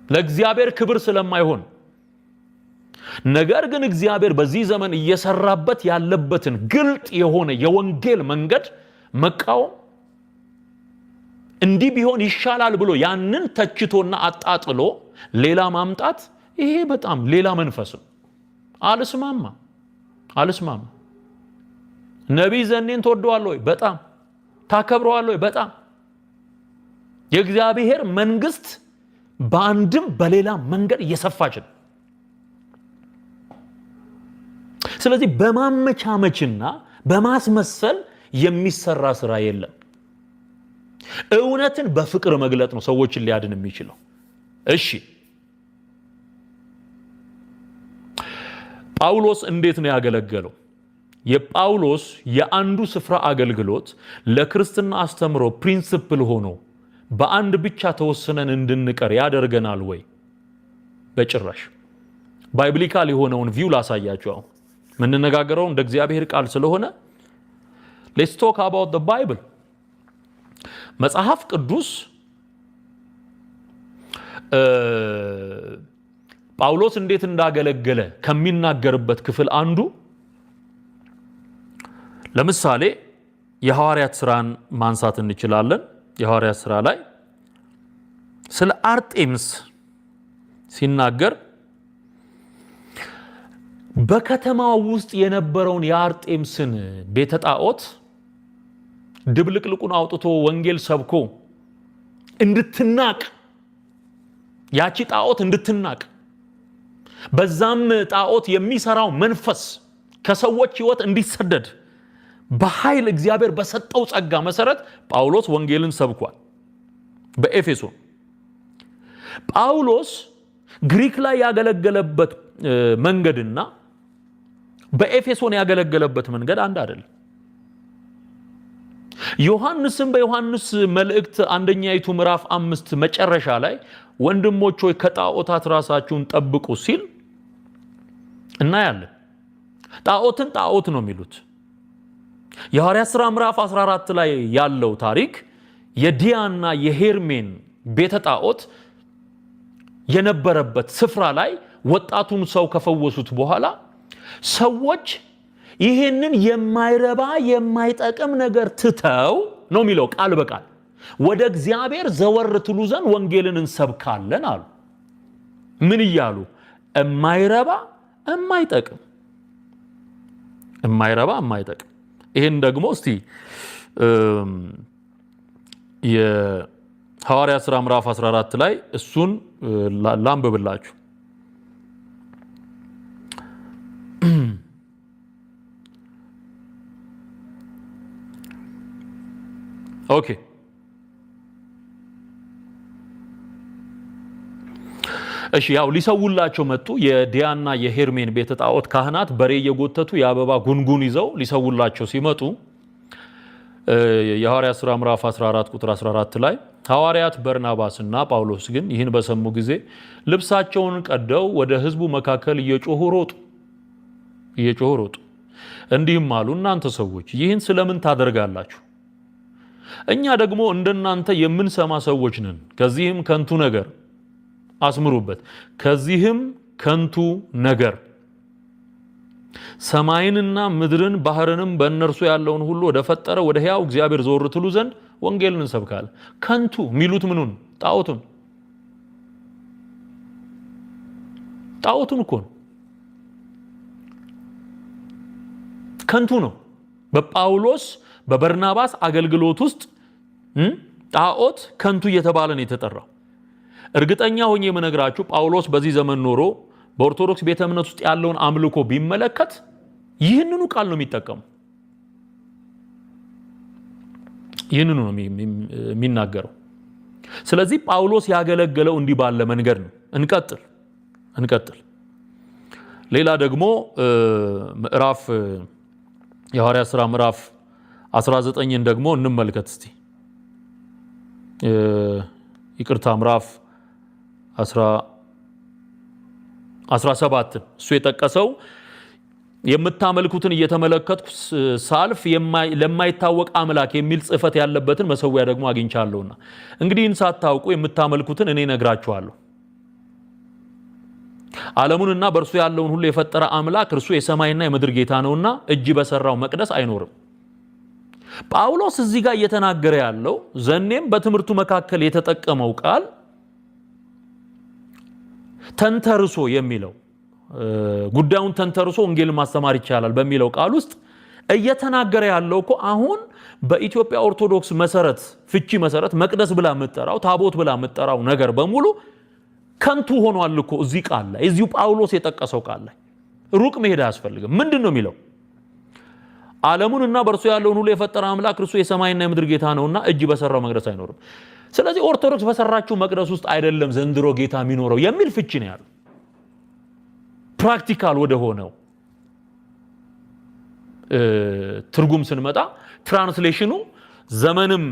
ለእግዚአብሔር ክብር ስለማይሆን ነገር ግን እግዚአብሔር በዚህ ዘመን እየሰራበት ያለበትን ግልጥ የሆነ የወንጌል መንገድ መቃወም እንዲህ ቢሆን ይሻላል ብሎ ያንን ተችቶና አጣጥሎ ሌላ ማምጣት ይሄ በጣም ሌላ መንፈስ ነው። አልስማማ። ነቢይ ዘኔን ትወደዋለህ ወይ? በጣም ታከብረዋለህ ወይ? በጣም የእግዚአብሔር መንግስት በአንድም በሌላ መንገድ እየሰፋች ነው። ስለዚህ በማመቻመችና በማስመሰል የሚሰራ ስራ የለም። እውነትን በፍቅር መግለጥ ነው ሰዎችን ሊያድን የሚችለው። እሺ ጳውሎስ እንዴት ነው ያገለገለው? የጳውሎስ የአንዱ ስፍራ አገልግሎት ለክርስትና አስተምሮ ፕሪንሲፕል ሆኖ በአንድ ብቻ ተወስነን እንድንቀር ያደርገናል ወይ? በጭራሽ። ባይብሊካል የሆነውን ቪው ላሳያችሁ። አሁን የምንነጋገረው እንደ እግዚአብሔር ቃል ስለሆነ let's talk about the Bible። መጽሐፍ ቅዱስ ጳውሎስ እንዴት እንዳገለገለ ከሚናገርበት ክፍል አንዱ ለምሳሌ የሐዋርያት ሥራን ማንሳት እንችላለን። የሐዋርያት ሥራ ላይ ስለ አርጤምስ ሲናገር በከተማው ውስጥ የነበረውን የአርጤምስን ቤተ ጣዖት ድብልቅልቁን አውጥቶ ወንጌል ሰብኮ እንድትናቅ ያቺ ጣዖት እንድትናቅ በዛም ጣዖት የሚሰራው መንፈስ ከሰዎች ሕይወት እንዲሰደድ በኃይል እግዚአብሔር በሰጠው ጸጋ መሰረት ጳውሎስ ወንጌልን ሰብኳል በኤፌሶን። ጳውሎስ ግሪክ ላይ ያገለገለበት መንገድና በኤፌሶን ያገለገለበት መንገድ አንድ አይደለም። ዮሐንስም በዮሐንስ መልእክት አንደኛይቱ ምዕራፍ 5 መጨረሻ ላይ ወንድሞች ሆይ ከጣዖታት ራሳችሁን ጠብቁ ሲል እናያለን። ጣዖትን ጣዖት ነው የሚሉት። የሐዋርያት ሥራ ምዕራፍ 14 ላይ ያለው ታሪክ የዲያና የሄርሜን ቤተ ጣዖት የነበረበት ስፍራ ላይ ወጣቱን ሰው ከፈወሱት በኋላ ሰዎች ይሄንን የማይረባ የማይጠቅም ነገር ትተው ነው የሚለው ቃል በቃል ወደ እግዚአብሔር ዘወር ትሉ ዘንድ ወንጌልን እንሰብካለን አሉ። ምን እያሉ? የማይረባ የማይጠቅም ይሄን ደግሞ እስቲ የሐዋርያት ሥራ ምዕራፍ 14 ላይ እሱን ላንብብላችሁ። ኦኬ እሺ ያው ሊሰውላቸው መጡ። የዲያና የሄርሜን ቤተ ጣዖት ካህናት በሬ እየጎተቱ የአበባ ጉንጉን ይዘው ሊሰውላቸው ሲመጡ የሐዋርያት ሥራ ምዕራፍ 14 ቁጥር 14 ላይ ሐዋርያት በርናባስና ጳውሎስ ግን ይህን በሰሙ ጊዜ ልብሳቸውን ቀደው ወደ ሕዝቡ መካከል እየጮሁ ሮጡ። እንዲህም አሉ፣ እናንተ ሰዎች ይህን ስለምን ታደርጋላችሁ? እኛ ደግሞ እንደናንተ የምንሰማ ሰዎች ነን። ከዚህም ከንቱ ነገር አስምሩበት። ከዚህም ከንቱ ነገር ሰማይንና ምድርን ባህርንም በእነርሱ ያለውን ሁሉ ወደ ፈጠረ ወደ ሕያው እግዚአብሔር ዘወር ትሉ ዘንድ ወንጌልን እንሰብካለን። ከንቱ የሚሉት ምኑን? ጣዖቱን እኮ ነው። ከንቱ ነው። በጳውሎስ በበርናባስ አገልግሎት ውስጥ ጣዖት ከንቱ እየተባለ ነው የተጠራው። እርግጠኛ ሆኜ የምነግራችሁ ጳውሎስ በዚህ ዘመን ኖሮ በኦርቶዶክስ ቤተ እምነት ውስጥ ያለውን አምልኮ ቢመለከት ይህንኑ ቃል ነው የሚጠቀሙ። ይህንኑ ነው የሚናገረው። ስለዚህ ጳውሎስ ያገለገለው እንዲህ ባለ መንገድ ነው። እንቀጥል። ሌላ ደግሞ ምዕራፍ የሐዋርያት ሥራ ምዕራፍ 19ን ደግሞ እንመልከት እስቲ። ይቅርታ ምዕራፍ 17 እሱ የጠቀሰው የምታመልኩትን እየተመለከትኩ ሳልፍ ለማይታወቅ አምላክ የሚል ጽፈት ያለበትን መሰዊያ ደግሞ አግኝቻለሁና እንግዲህ ይህን ሳታውቁ የምታመልኩትን እኔ ነግራችኋለሁ። ዓለሙንና በእርሱ ያለውን ሁሉ የፈጠረ አምላክ እርሱ የሰማይና የምድር ጌታ ነውና እጅ በሰራው መቅደስ አይኖርም። ጳውሎስ እዚህ ጋር እየተናገረ ያለው ዘኔም በትምህርቱ መካከል የተጠቀመው ቃል ተንተርሶ የሚለው ጉዳዩን ተንተርሶ ወንጌልን ማስተማር ይቻላል በሚለው ቃል ውስጥ እየተናገረ ያለው እኮ አሁን በኢትዮጵያ ኦርቶዶክስ መሰረት ፍቺ መሰረት መቅደስ ብላ የምትጠራው ታቦት ብላ የምትጠራው ነገር በሙሉ ከንቱ ሆኗል እኮ እዚህ ቃል ላይ እዚሁ ጳውሎስ የጠቀሰው ቃል ላይ ሩቅ መሄድ አያስፈልግም። ምንድን ነው የሚለው? ዓለሙንና በእርሱ ያለውን ሁሉ የፈጠረ አምላክ እርሱ የሰማይና የምድር ጌታ ነውና እጅ በሰራው መቅደስ አይኖርም። ስለዚህ ኦርቶዶክስ በሰራችው መቅደስ ውስጥ አይደለም ዘንድሮ ጌታ የሚኖረው የሚል ፍቺ ነው ያለው። ፕራክቲካል ወደ ሆነው ትርጉም ስንመጣ ትራንስሌሽኑ ዘመንም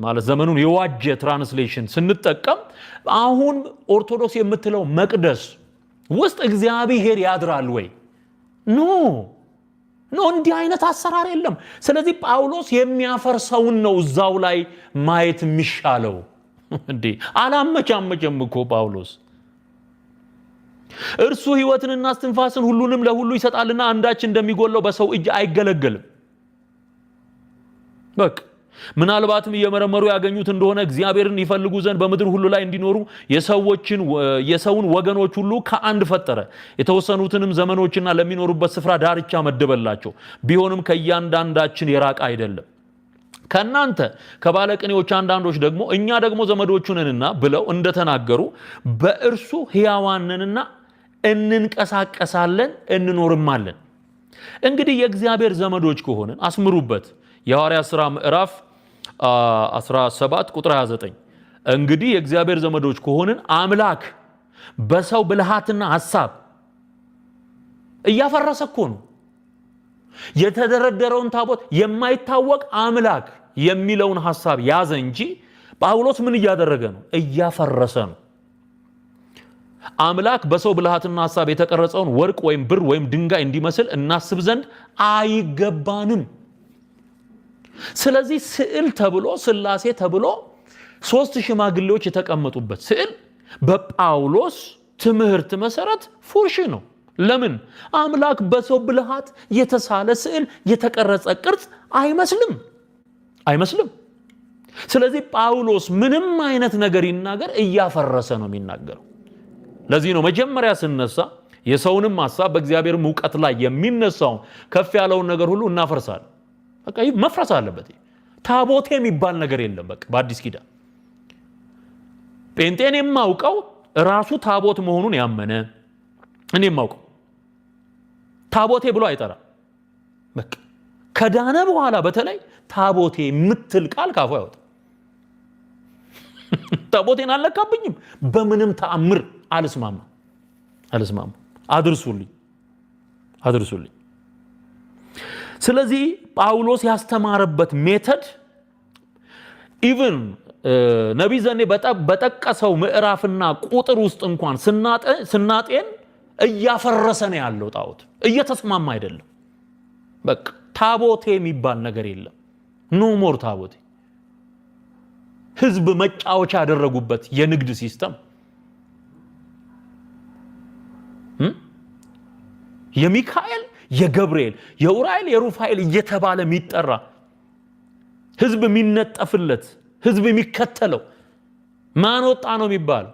ማለት ዘመኑን የዋጀ ትራንስሌሽን ስንጠቀም አሁን ኦርቶዶክስ የምትለው መቅደስ ውስጥ እግዚአብሔር ያድራል ወይ? ኖ እንዲህ አይነት አሰራር የለም። ስለዚህ ጳውሎስ የሚያፈርሰውን ነው እዛው ላይ ማየት የሚሻለው። እንዴ አላመቻመቸም እኮ ጳውሎስ። እርሱ ሕይወትንና እስትንፋስን ሁሉንም ለሁሉ ይሰጣልና አንዳች እንደሚጎለው በሰው እጅ አይገለገልም። በቃ ምናልባትም እየመረመሩ ያገኙት እንደሆነ እግዚአብሔርን ይፈልጉ ዘንድ በምድር ሁሉ ላይ እንዲኖሩ የሰውን ወገኖች ሁሉ ከአንድ ፈጠረ። የተወሰኑትንም ዘመኖችና ለሚኖሩበት ስፍራ ዳርቻ መደበላቸው። ቢሆንም ከእያንዳንዳችን የራቀ አይደለም። ከእናንተ ከባለቅኔዎች አንዳንዶች ደግሞ እኛ ደግሞ ዘመዶቹ ነንና ብለው እንደተናገሩ በእርሱ ሕያዋንንና እንንቀሳቀሳለን እንኖርማለን። እንግዲህ የእግዚአብሔር ዘመዶች ከሆንን አስምሩበት። የሐዋርያት ሥራ ምዕራፍ 17 ቁጥር 29 እንግዲህ የእግዚአብሔር ዘመዶች ከሆንን አምላክ በሰው ብልሃትና ሐሳብ እያፈረሰ እኮ ነው የተደረደረውን ታቦት የማይታወቅ አምላክ የሚለውን ሐሳብ ያዘ እንጂ ጳውሎስ ምን እያደረገ ነው? እያፈረሰ ነው። አምላክ በሰው ብልሃትና ሐሳብ የተቀረጸውን ወርቅ ወይም ብር ወይም ድንጋይ እንዲመስል እናስብ ዘንድ አይገባንም። ስለዚህ ስዕል ተብሎ ስላሴ ተብሎ 3 ሽማግሌዎች የተቀመጡበት ስዕል በጳውሎስ ትምህርት መሰረት ፉርሽ ነው። ለምን? አምላክ በሰው ብልሃት የተሳለ ስዕል የተቀረጸ ቅርጽ አይመስልም። ስለዚህ ጳውሎስ ምንም አይነት ነገር ይናገር እያፈረሰ ነው የሚናገረው። ለዚህ ነው መጀመሪያ ስነሳ የሰውንም ሐሳብ በእግዚአብሔርም ዕውቀት ላይ የሚነሳውን ከፍ ያለውን ነገር ሁሉ እናፈርሳለን። በቃ መፍረስ አለበት። ታቦት የሚባል ነገር የለም። በቃ በአዲስ ኪዳን ጴንጤን የማውቀው ራሱ ታቦት መሆኑን ያመነ እኔ የማውቀው ታቦቴ ብሎ አይጠራም። በቃ ከዳነ በኋላ በተለይ ታቦቴ የምትል ቃል ካፉ አይወጣም። ታቦቴን አልለካብኝም፣ በምንም ተአምር አልስማማ። አድርሱልኝ። ስለዚህ ጳውሎስ ያስተማረበት ሜተድ ኢቭን ነቢይ ዘኔ በጠቀሰው ምዕራፍና ቁጥር ውስጥ እንኳን ስናጤን እያፈረሰ ነው ያለው ጣዖት፣ እየተስማማ አይደለም። በቃ ታቦቴ የሚባል ነገር የለም። ኖ ሞር ታቦቴ። ህዝብ መጫወቻ ያደረጉበት የንግድ ሲስተም የሚካኤል የገብርኤል የኡራኤል የሩፋኤል እየተባለ የሚጠራ ህዝብ የሚነጠፍለት ህዝብ የሚከተለው ማን ወጣ ነው የሚባለው?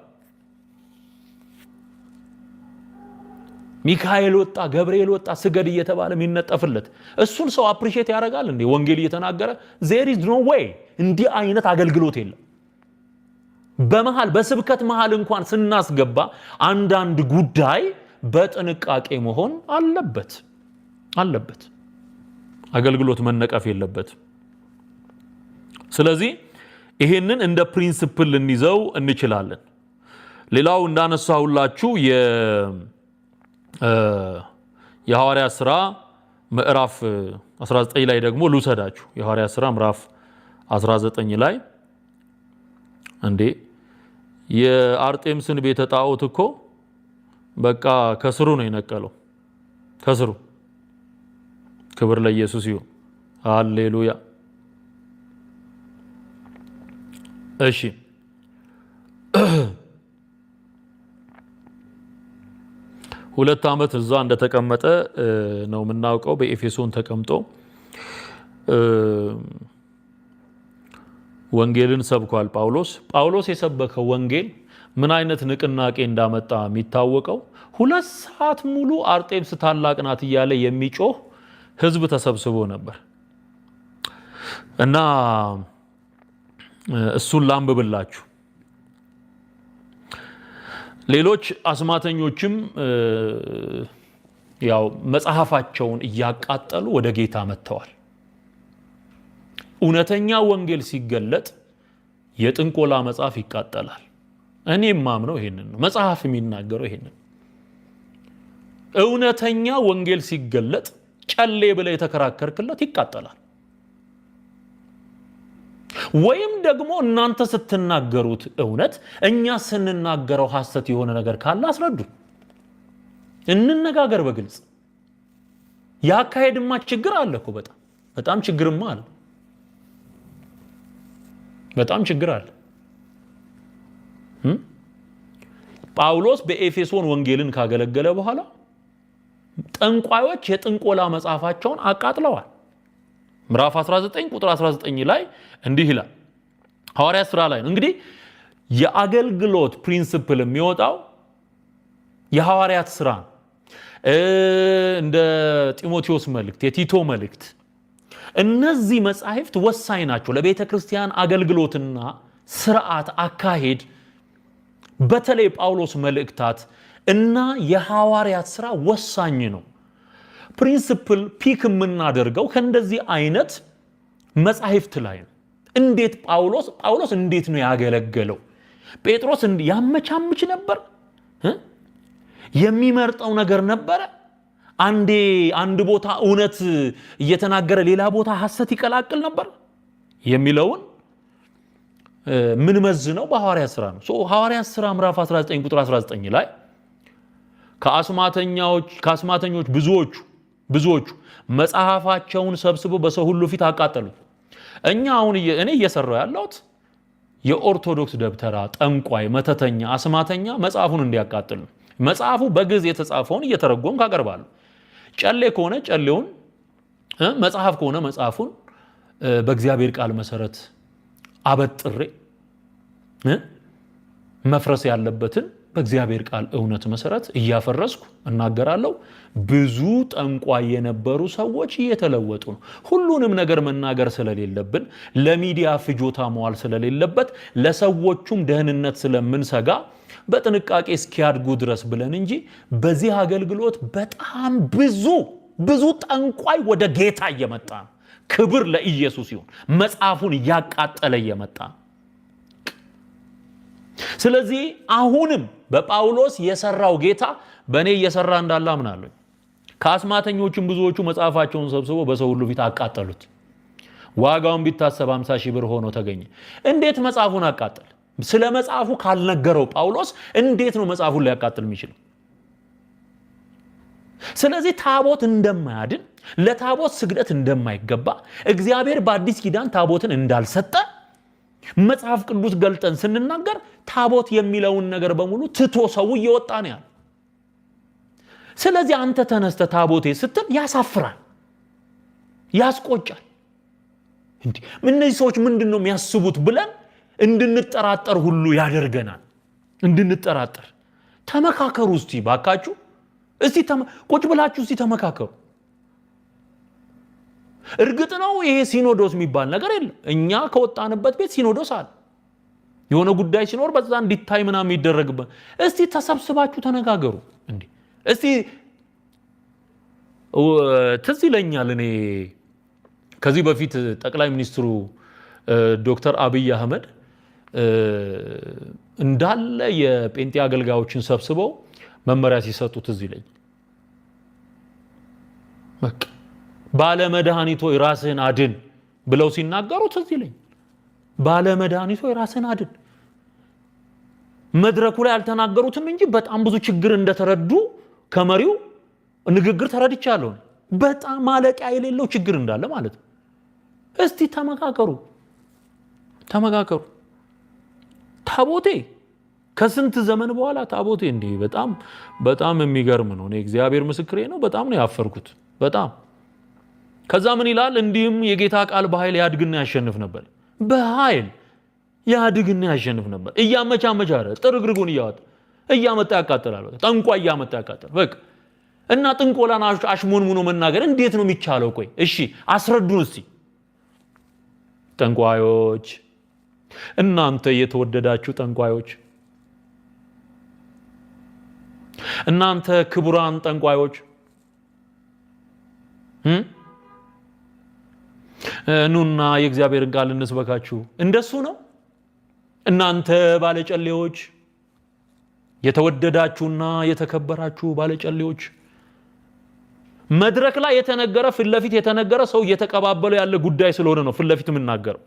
ሚካኤል ወጣ፣ ገብርኤል ወጣ፣ ስገድ እየተባለ የሚነጠፍለት እሱን ሰው አፕሪሼት ያደርጋል እንዴ? ወንጌል እየተናገረ there is no way። እንዲህ አይነት አገልግሎት የለም። በመሃል በስብከት መሃል እንኳን ስናስገባ አንዳንድ ጉዳይ በጥንቃቄ መሆን አለበት። አገልግሎት መነቀፍ የለበት። ስለዚህ ይሄንን እንደ ፕሪንሲፕል ልንይዘው እንችላለን። ሌላው እንዳነሳሁላችሁ የሐዋርያት ሥራ ምዕራፍ 19 ላይ ደግሞ ልውሰዳችሁ። የሐዋርያት ሥራ ምዕራፍ 19 ላይ እንዴ የአርጤምስን ቤተ ጣዖት እኮ በቃ ከስሩ ነው የነቀለው። ከስሩ ክብር ለኢየሱስ ይሁን። ሃሌሉያ። እሺ 2 ዓመት እዛ እንደተቀመጠ ነው የምናውቀው። በኤፌሶን ተቀምጦ ወንጌልን ሰብኳል ጳውሎስ። ጳውሎስ የሰበከው ወንጌል ምን አይነት ንቅናቄ እንዳመጣ የሚታወቀው 2 ሰዓት ሙሉ አርጤምስ ታላቅ ናት እያለ የሚጮህ ህዝብ ተሰብስቦ ነበር እና እሱን ላንብብላችሁ። ሌሎች አስማተኞችም ያው መጽሐፋቸውን እያቃጠሉ ወደ ጌታ መጥተዋል። እውነተኛ ወንጌል ሲገለጥ የጥንቆላ መጽሐፍ ይቃጠላል። እኔም ማምነው ይሄንን ነው። መጽሐፍ የሚናገረው ይሄንን። እውነተኛ ወንጌል ሲገለጥ ጨሌ ብለ የተከራከርክለት ይቃጠላል። ወይም ደግሞ እናንተ ስትናገሩት እውነት እኛ ስንናገረው ሐሰት የሆነ ነገር ካለ አስረዱ፣ እንነጋገር በግልጽ። ያካሄድማ ችግር አለ እኮ በጣም ችግርማ አለ። በጣም ችግር አለ። ጳውሎስ በኤፌሶን ወንጌልን ካገለገለ በኋላ ጠንቋዮች የጥንቆላ መጽሐፋቸውን አቃጥለዋል። ምዕራፍ 19 ቁጥር 19 ላይ እንዲህ ይላል። ሐዋርያት ሥራ ላይ ነው እንግዲህ የአገልግሎት ፕሪንሲፕል የሚወጣው የሐዋርያት ሥራ እንደ ጢሞቴዎስ መልእክት፣ የቲቶ መልእክት፣ እነዚህ መጻሕፍት ወሳኝ ናቸው ለቤተ ክርስቲያን አገልግሎትና ስርዓት አካሄድ። በተለይ ጳውሎስ መልእክታት እና የሐዋርያት ሥራ ወሳኝ ነው። ፕሪንሲፕል ፒክ የምናደርገው ከእንደዚህ አይነት መጻሕፍት ላይ ነው። እንዴት ጳውሎስ እንዴት ነው ያገለገለው? ጴጥሮስ ያመቻምች ነበር? የሚመርጠው ነገር ነበረ? አንድ ቦታ እውነት እየተናገረ ሌላ ቦታ ሐሰት ይቀላቅል ነበር የሚለውን ምን መዝነው በሐዋርያት ሥራ ነው። ሐዋርያት ሥራ ምዕራፍ 19 ቁጥር 19 ላይ ከአስማተኞች ብዙዎቹ መጽሐፋቸውን ሰብስበው በሰው ሁሉ ፊት አቃጠሉት። እኔ እየሰራው ያለሁት የኦርቶዶክስ ደብተራ፣ ጠንቋይ፣ መተተኛ፣ አስማተኛ መጽሐፉን እንዲያቃጥል ነው። መጽሐፉ በግዕዝ የተጻፈውን እየተረጎምኩ አቀርባለሁ። ጨሌ ከሆነ ጨሌውን፣ መጽሐፍ ከሆነ መጽሐፉን በእግዚአብሔር ቃል መሰረት አበጥሬ መፍረስ ያለበትን በእግዚአብሔር ቃል እውነት መሰረት እያፈረስኩ እናገራለሁ። ብዙ ጠንቋይ የነበሩ ሰዎች እየተለወጡ ነው። ሁሉንም ነገር መናገር ስለሌለብን፣ ለሚዲያ ፍጆታ መዋል ስለሌለበት፣ ለሰዎቹም ደህንነት ስለምንሰጋ በጥንቃቄ እስኪያድጉ ድረስ ብለን እንጂ በዚህ አገልግሎት በጣም ብዙ ጠንቋይ ወደ ጌታ እየመጣ ነው። ክብር ለኢየሱስ ይሁን። መጽሐፉን እያቃጠለ እየመጣ ነው። ስለዚህ አሁንም በጳውሎስ የሰራው ጌታ በእኔ እየሰራ እንዳለ አምናለሁ። ከአስማተኞቹም ብዙዎቹ መጽሐፋቸውን ሰብስበው በሰው ሁሉ ፊት አቃጠሉት። ዋጋውን ቢታሰብ 50 ሺህ ብር ሆኖ ተገኘ። እንዴት መጽሐፉን አቃጠል? ስለ መጽሐፉ ካልነገረው ጳውሎስ እንዴት ነው መጽሐፉን ሊያቃጥል የሚችለው? ስለዚህ ታቦት እንደማያድን፣ ለታቦት ስግደት እንደማይገባ፣ እግዚአብሔር በአዲስ ኪዳን ታቦትን እንዳልሰጠ መጽሐፍ ቅዱስ ገልጠን ስንናገር ታቦት የሚለውን ነገር በሙሉ ትቶ ሰው እየወጣ ነው ያለው። ስለዚህ አንተ ተነስተ ታቦቴ ስትል ያሳፍራል፣ ያስቆጫል። እነዚህ ሰዎች ምንድን ነው የሚያስቡት ብለን እንድንጠራጠር ሁሉ ያደርገናል። እንድንጠራጠር ተመካከሩ እስቲ ባካችሁ። እስቲ ቁጭ ብላችሁ እስቲ ተመካከሩ። እርግጥ ነው ይሄ ሲኖዶስ የሚባል ነገር የለም። እኛ ከወጣንበት ቤት ሲኖዶስ አለ። የሆነ ጉዳይ ሲኖር በዛ እንዲታይ ምናምን ይደረግበት። እስቲ ተሰብስባችሁ ተነጋገሩ። እስቲ ትዝ ይለኛል እኔ ከዚህ በፊት ጠቅላይ ሚኒስትሩ ዶክተር አብይ አህመድ እንዳለ የጴንጤ አገልጋዮችን ሰብስበው መመሪያ ሲሰጡ ትዝ ይለኛል። በቃ ባለመድኃኒቶ ራስህን አድን ብለው ሲናገሩ ትዝ ይለኛል። ባለመድኃኒቶ ራስህን አድን። መድረኩ ላይ አልተናገሩትም እንጂ በጣም ብዙ ችግር እንደተረዱ ከመሪው ንግግር ተረድቻለሁ። በጣም ማለቂያ የሌለው ችግር እንዳለ ማለት ነው። እስቲ ተመካከሩ። ታቦቴ ከስንት ዘመን በኋላ ታቦቴ እንዴ! በጣም የሚገርም ነው። እኔ እግዚአብሔር ምስክሬ ነው። በጣም ነው ያፈርኩት። በጣም ከዛ ምን ይላል? እንዲህም የጌታ ቃል በኃይል ያድግና ያሸንፍ ነበር። በኃይል ያድግና ያሸንፍ ነበር። እያመቻመቻ ጥርግርጉን እያመጣ ያቃጥላል። ጠንቋይ እያመጣ ያቃጥላል። በቃ እና ጥንቆላን አሽሞንሙኖ መናገር እንዴት ነው የሚቻለው? ቆይ እሺ አስረዱን እስቲ ጠንቋዮች፣ እናንተ የተወደዳችሁ ጠንቋዮች፣ እናንተ ክቡራን ጠንቋዮች ኑና የእግዚአብሔርን ቃል እንስበካችሁ። እንደሱ ነው። እናንተ ባለጨሌዎች፣ የተወደዳችሁና የተከበራችሁ ባለጨሌዎች፣ መድረክ ላይ የተነገረ ፊት ለፊት የተነገረ ሰው እየተቀባበለው ያለ ጉዳይ ስለሆነ ነው ፊት ለፊት የምናገረው።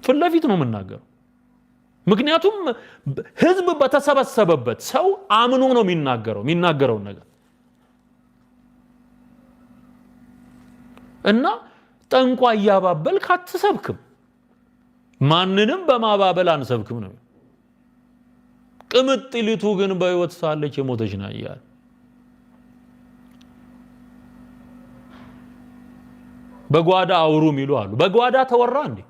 ፊት ለፊት ነው የምናገረው። ምክንያቱም ህዝብ በተሰበሰበበት ሰው አምኖ ነው የሚናገረውን ነገር እና ጠንቋይ እያባበልክ አትሰብክም። ማንንም በማባበል አንሰብክም ነው። ቅምጥሊቱ ግን በህይወት ሳለች የሞተች ናት እያለ በጓዳ አውሩ የሚሉ አሉ። በጓዳ ተወራ እንዴ?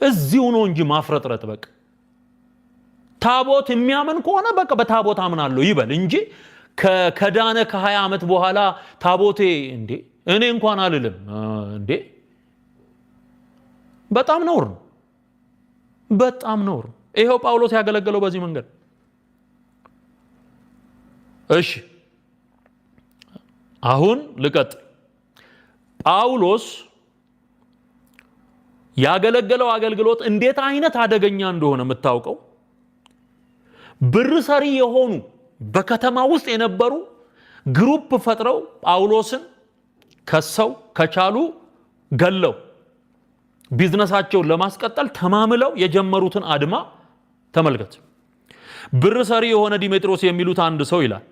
እዚሁ ነው እንጂ ማፍረጥረጥ። በቃ ታቦት የሚያምን ከሆነ በቃ በታቦት አምናለሁ ይበል እንጂ ከዳነ ከ20 ዓመት በኋላ ታቦቴ እንዴ እኔ እንኳን አልልም እንዴ። በጣም ነውር ነው። በጣም ነውር። ይሄው ጳውሎስ ያገለገለው በዚህ መንገድ። እሺ አሁን ልቀጥል። ጳውሎስ ያገለገለው አገልግሎት እንዴት አይነት አደገኛ እንደሆነ የምታውቀው ብር ሰሪ የሆኑ በከተማ ውስጥ የነበሩ ግሩፕ ፈጥረው ጳውሎስን ከሰው ከቻሉ ገለው ቢዝነሳቸውን ለማስቀጠል ተማምለው የጀመሩትን አድማ ተመልከት። ብር ሰሪ የሆነ ዲሜጥሮስ የሚሉት አንድ ሰው ይላል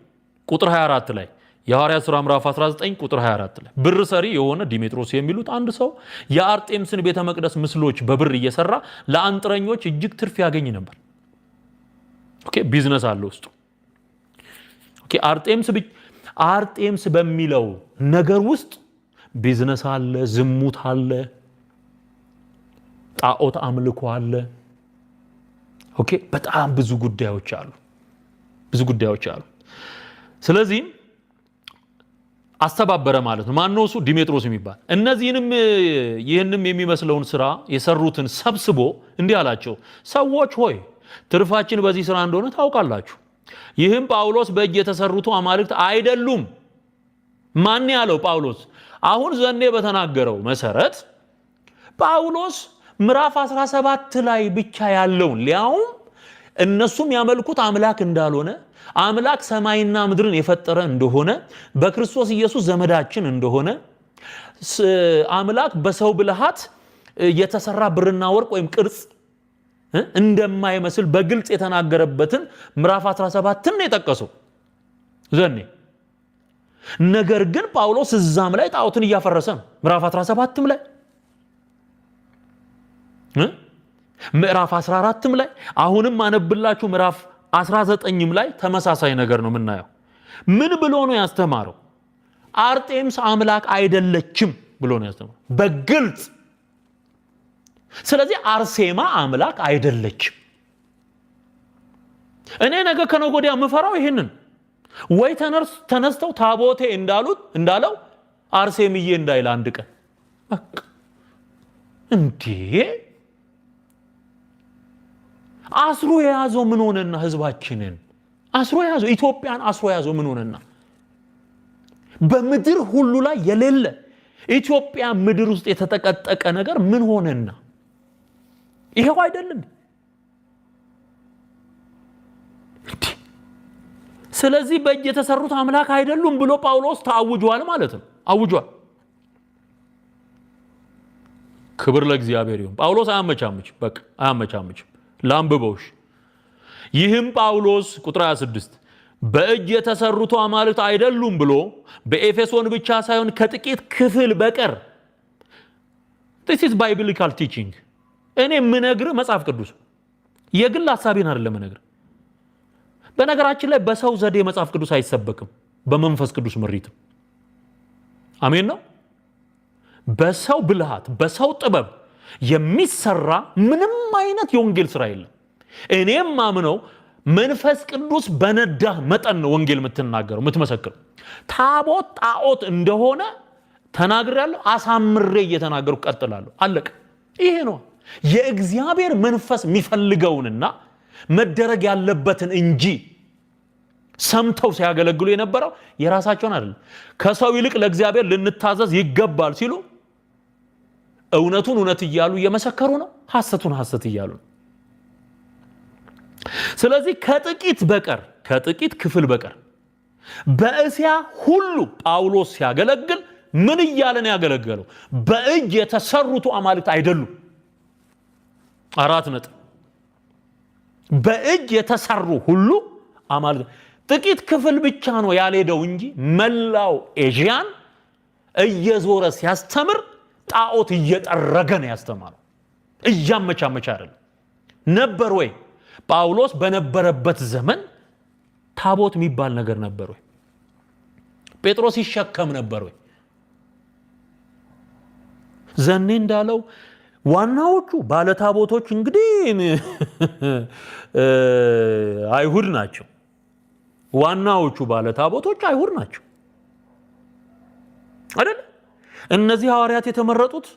ቁጥር 24 ላይ የሐዋርያት ሥራ ምዕራፍ 19 ቁጥር 24 ላይ ብር ሰሪ የሆነ ዲሜጥሮስ የሚሉት አንድ ሰው የአርጤምስን ቤተ መቅደስ ምስሎች በብር እየሰራ ለአንጥረኞች እጅግ ትርፍ ያገኝ ነበር። ኦኬ ቢዝነስ አለ ውስጡ። ኦኬ አርጤምስ በሚለው ነገር ውስጥ ቢዝነስ አለ፣ ዝሙት አለ፣ ጣዖት አምልኮ አለ። ኦኬ በጣም ብዙ ጉዳዮች አሉ። ስለዚህ አስተባበረ ማለት ነው። ማነው እሱ? ዲሜጥሮስ የሚባል። ይህንም የሚመስለውን ስራ የሰሩትን ሰብስቦ እንዲህ አላቸው፣ ሰዎች ሆይ ትርፋችን በዚህ ስራ እንደሆነ ታውቃላችሁ። ይህም ጳውሎስ በእጅ የተሰሩት አማልክት አይደሉም። ማን ያለው? ጳውሎስ። አሁን ዘኔ በተናገረው መሰረት ጳውሎስ ምዕራፍ 17 ላይ ብቻ ያለውን ሊያውም እነሱም ያመልኩት አምላክ እንዳልሆነ አምላክ ሰማይና ምድርን የፈጠረ እንደሆነ በክርስቶስ ኢየሱስ ዘመዳችን እንደሆነ አምላክ በሰው ብልሃት የተሰራ ብርና ወርቅ ወይም ቅርጽ እንደማይመስል በግልጽ የተናገረበትን ምዕራፍ 17 ነው የጠቀሰው ዘኔ። ነገር ግን ጳውሎስ እዛም ላይ ጣዖትን እያፈረሰ ነው። ምዕራፍ 17ም ላይ ምዕራፍ 14ም ላይ አሁንም አነብላችሁ ምዕራፍ 19ም ላይ ተመሳሳይ ነገር ነው የምናየው። ምን ብሎ ነው ያስተማረው? አርጤምስ አምላክ አይደለችም ብሎ ነው ያስተማረው በግልጽ። ስለዚህ አርሴማ አምላክ አይደለችም። እኔ ነገ ከነገ ወዲያ የምፈራው ይሄንን ወይ ተነስተው ታቦቴ እንዳለው አርሴምዬ እንዳይል አንድ ቀን በቃ እንዴ አስሮ የያዘው ምን ሆነና? ህዝባችንን አስሮ የያዘው ኢትዮጵያን አስሮ የያዘው ምን ሆነና? በምድር ሁሉ ላይ የሌለ ኢትዮጵያ ምድር ውስጥ የተጠቀጠቀ ነገር ምን ሆነና? ይሄው አይደለም። ስለዚህ በእጅ የተሰሩት አምላክ አይደሉም ብሎ ጳውሎስ ታውጇል ማለት ነው። አውጇል። ክብር ለእግዚአብሔር ይሁን። ጳውሎስ አያመቻምች፣ በቃ አያመቻምች። ላንብበውሽ። ይህም ጳውሎስ ቁጥር 26 በእጅ የተሰሩት አማልክት አይደሉም ብሎ በኤፌሶን ብቻ ሳይሆን ከጥቂት ክፍል በቀር this is biblical teaching እኔ ምነግር መጽሐፍ ቅዱስ የግል ሐሳቤን አይደለም ምነግር በነገራችን ላይ በሰው ዘዴ መጽሐፍ ቅዱስ አይሰበክም በመንፈስ ቅዱስ ምሪት አሜን ነው በሰው ብልሃት በሰው ጥበብ የሚሰራ ምንም አይነት የወንጌል ስራ የለም እኔም ማምነው መንፈስ ቅዱስ በነዳ መጠን ነው ወንጌል የምትናገረው የምትመሰክረው ታቦት ጣዖት እንደሆነ ተናግሬያለሁ አሳምሬ እየተናገርኩ ቀጥላለሁ አለቀ ይሄ ነው የእግዚአብሔር መንፈስ የሚፈልገውንና መደረግ ያለበትን እንጂ ሰምተው ሲያገለግሉ የነበረው የራሳቸውን አይደለም ከሰው ይልቅ ለእግዚአብሔር ልንታዘዝ ይገባል ሲሉ እውነቱን እውነት እያሉ እየመሰከሩ ነው ሐሰቱን ሐሰት እያሉ ነው ስለዚህ ከጥቂት ክፍል በቀር በእስያ ሁሉ ጳውሎስ ሲያገለግል ምን እያለ ነው ያገለገለው በእጅ የተሰሩት አማልክት አይደሉም አራት ነጥብ በእጅ የተሰሩ ሁሉ አማልክት ጥቂት ክፍል ብቻ ነው ያልሄደው እንጂ መላው ኤዥያን እየዞረ ሲያስተምር ጣዖት እየጠረገ ነው ያስተማረው እያመቻመቻ አይደለም ነበር ወይ ጳውሎስ በነበረበት ዘመን ታቦት የሚባል ነገር ነበር ወይ ጴጥሮስ ይሸከም ነበር ወይ ዘኔ እንዳለው ዋናዎቹ ባለ ታቦቶች እንግዲህ አይሁድ ናቸው ዋናዎቹ ባለ ታቦቶች አይሁድ ናቸው አይደል እነዚህ ሐዋርያት የተመረጡት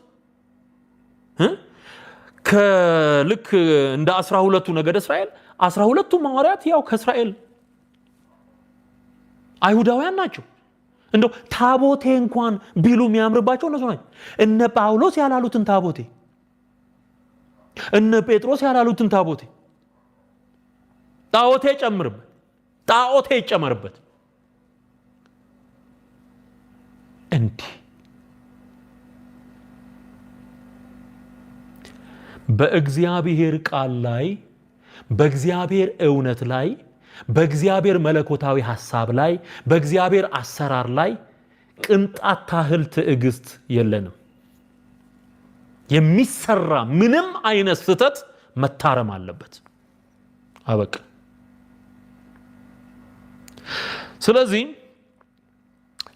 ከልክ እንደ 12ቱ ነገደ እስራኤል 12ቱ ሐዋርያት ያው ከእስራኤል አይሁዳውያን ናቸው እንደው ታቦቴ እንኳን ቢሉ የሚያምርባቸው እነሱ ናቸው እነ ጳውሎስ ያላሉትን ታቦቴ እነ ጴጥሮስ ያላሉትን ታቦቴ ጣዖቴ ይጨመርበት እንዲህ በእግዚአብሔር ቃል ላይ በእግዚአብሔር እውነት ላይ በእግዚአብሔር መለኮታዊ ሐሳብ ላይ በእግዚአብሔር አሰራር ላይ ቅንጣት ታህል ትዕግስት የለንም የሚሰራ ምንም አይነት ስተት መታረም አለበት አበቃ ስለዚህ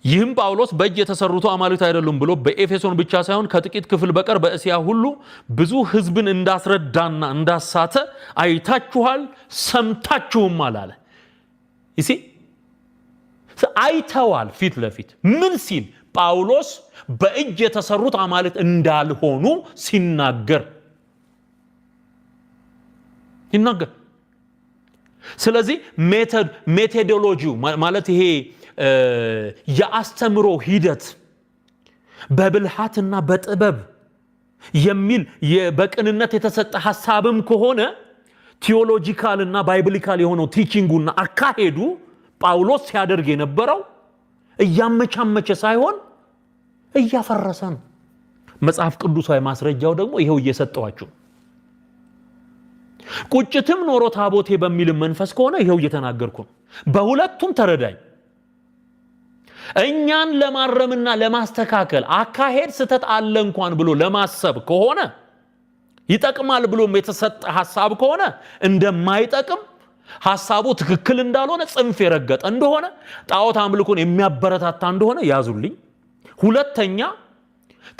ይህም ጳውሎስ በእጅ የተሰሩት አማልክት አይደሉም ብሎ በኤፌሶን ብቻ ሳይሆን ከጥቂት ክፍል በቀር በእስያ ሁሉ ብዙ ሕዝብን እንዳስረዳና እንዳሳተ አይታችኋል ሰምታችሁማል አለ ይሲ አይተዋል ፊት ለፊት ምን ሲል ጳውሎስ በእጅ የተሰሩት አማልክት እንዳልሆኑ ሲናገር ስለዚህ ሜቶዶሎጂው ማለት ይሄ የአስተምሮ ሂደት በብልሃትና በጥበብ የሚል በቅንነት የተሰጠ ሐሳብም ከሆነ ቲዮሎጂካልና ባይብሊካል የሆነው ቲቺንጉና አካሄዱ ጳውሎስ ሲያደርግ የነበረው እያመቻመቸ ሳይሆን እያፈረሰ ነው መጽሐፍ ቅዱሳዊ ማስረጃው ደግሞ ይሄው እየሰጠዋችሁ ቁጭትም ኖሮ ታቦቴ በሚል መንፈስ ከሆነ ይሄው እየተናገርኩ ነው በሁለቱም ተረዳኝ እኛን ለማረምና ለማስተካከል አካሄድ ስተት አለ እንኳን ብሎ ለማሰብ ከሆነ ይጠቅማል ብሎ የተሰጠ ሐሳብ ከሆነ እንደማይጠቅም ሐሳቡ ትክክል እንዳልሆነ ጽንፍ የረገጠ እንደሆነ ጣዖት አምልኮን የሚያበረታታ እንደሆነ ያዙልኝ ሁለተኛ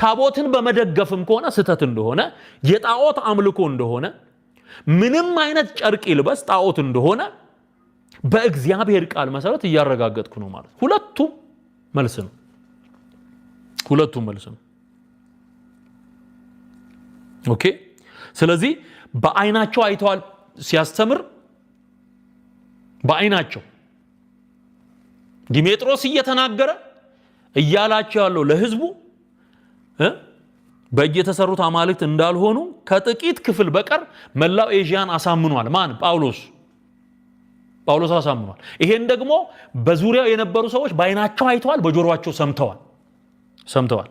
ታቦትን በመደገፍም ከሆነ ስተት እንደሆነ የጣዖት አምልኮ እንደሆነ ምንም አይነት ጨርቅ ይልበስ ጣዖት እንደሆነ በእግዚአብሔር ቃል መሰረት እያረጋገጥኩ ነው ማለት ሁለቱም መልስ ነው ኦኬ ስለዚህ በአይናቸው አይተዋል ሲያስተምር በአይናቸው ዲሜጥሮስ እየተናገረ እያላቸው ያለው ለህዝቡ በእጅ የተሰሩት አማልክት እንዳልሆኑ ከጥቂት ክፍል በቀር መላው ኤዥያን አሳምኗል ማን ጳውሎስ አሳምኗል ይሄን ደግሞ በዙሪያው የነበሩ ሰዎች በአይናቸው አይተዋል በጆሮአቸው ሰምተዋል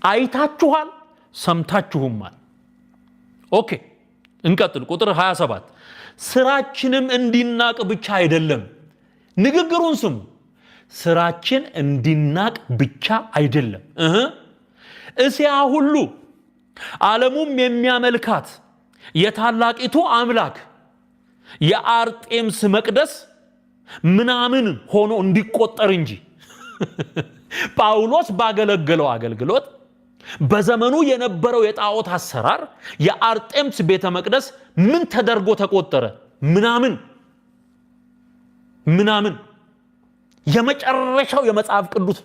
አይታችኋል ሰምታችሁማል ኦኬ እንቀጥል ቁጥር 27 ስራችንም እንዲናቅ ብቻ አይደለም ንግግሩን ስሙ። ስራችን እንዲናቅ ብቻ አይደለም። እስያ ሁሉ ዓለሙም የሚያመልካት የታላቂቱ አምላክ የአርጤምስ መቅደስ ምናምን ሆኖ እንዲቆጠር እንጂ ጳውሎስ ባገለገለው አገልግሎት በዘመኑ የነበረው የጣዖት አሰራር የአርጤምስ ቤተ መቅደስ ምን ተደርጎ ተቆጠረ? ምናምን የመጨረሻው የመጽሐፍ ቅዱስ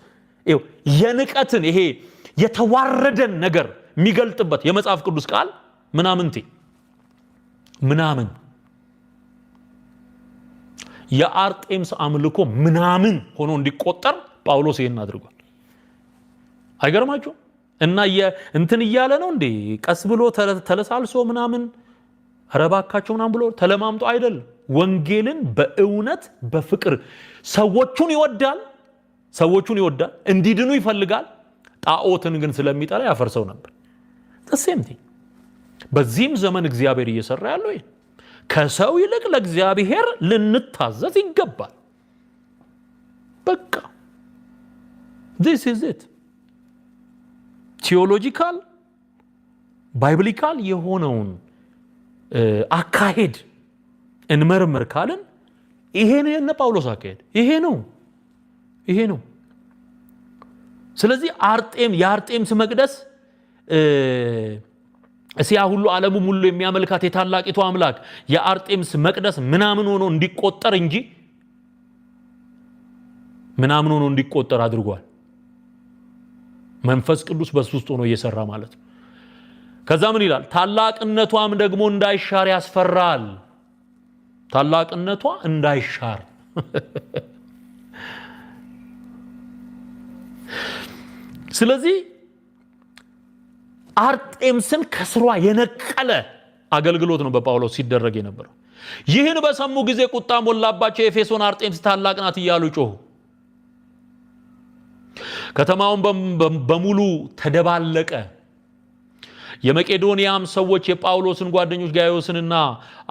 የንቀትን ይሄ የተዋረደን ነገር የሚገልጥበት የመጽሐፍ ቅዱስ ቃል ምናምን የአርጤምስ አምልኮ ምናምን ሆኖ እንዲቆጠር ጳውሎስ ይሄን አድርጓል። አይገርማችሁ? እና እንትን እያለ ነው እንዴ ቀስ ብሎ ተለሳልሶ ምናምን አረባካቸው ምናምን ብሎ ተለማምጦ አይደለም። ወንጌልን በእውነት በፍቅር ሰዎቹን ይወዳል፣ እንዲድኑ ይፈልጋል። ጣዖትን ግን ስለሚጠላ ያፈርሰው ነበር። ተሰምቲ በዚህም ዘመን እግዚአብሔር እየሰራ ያለው ይሄ ከሰው ይልቅ ለእግዚአብሔር ልንታዘዝ ይገባል። በቃ this is it። ቲዮሎጂካል ባይብሊካል የሆነውን አካሄድ እንመርምር ካልን ይሄ ነው የነ ጳውሎስ አካሄድ፣ ይሄ ነው። ስለዚህ የአርጤምስ መቅደስ እስያ ሁሉ ዓለሙም ሁሉ የሚያመልካት የታላቂቱ አምላክ የአርጤምስ መቅደስ ምናምን ሆኖ እንዲቆጠር እንጂ ምናምን ሆኖ እንዲቆጠር አድርጓል። መንፈስ ቅዱስ በሱ ውስጥ ሆኖ እየሰራ ማለት ነው። ከዛ ምን ይላል? ታላቅነቷም ደግሞ እንዳይሻር ያስፈራል። ታላቅነቷ እንዳይሻር ስለዚህ አርጤምስን ከስሯ የነቀለ አገልግሎት ነው በጳውሎስ ሲደረግ የነበረው። ይህን በሰሙ ጊዜ ቁጣ ሞላባቸው። የኤፌሶን አርጤምስ ታላቅ ናት እያሉ ጮሁ። ከተማውን በሙሉ ተደባለቀ። የመቄዶንያም ሰዎች የጳውሎስን ጓደኞች ጋዮስንና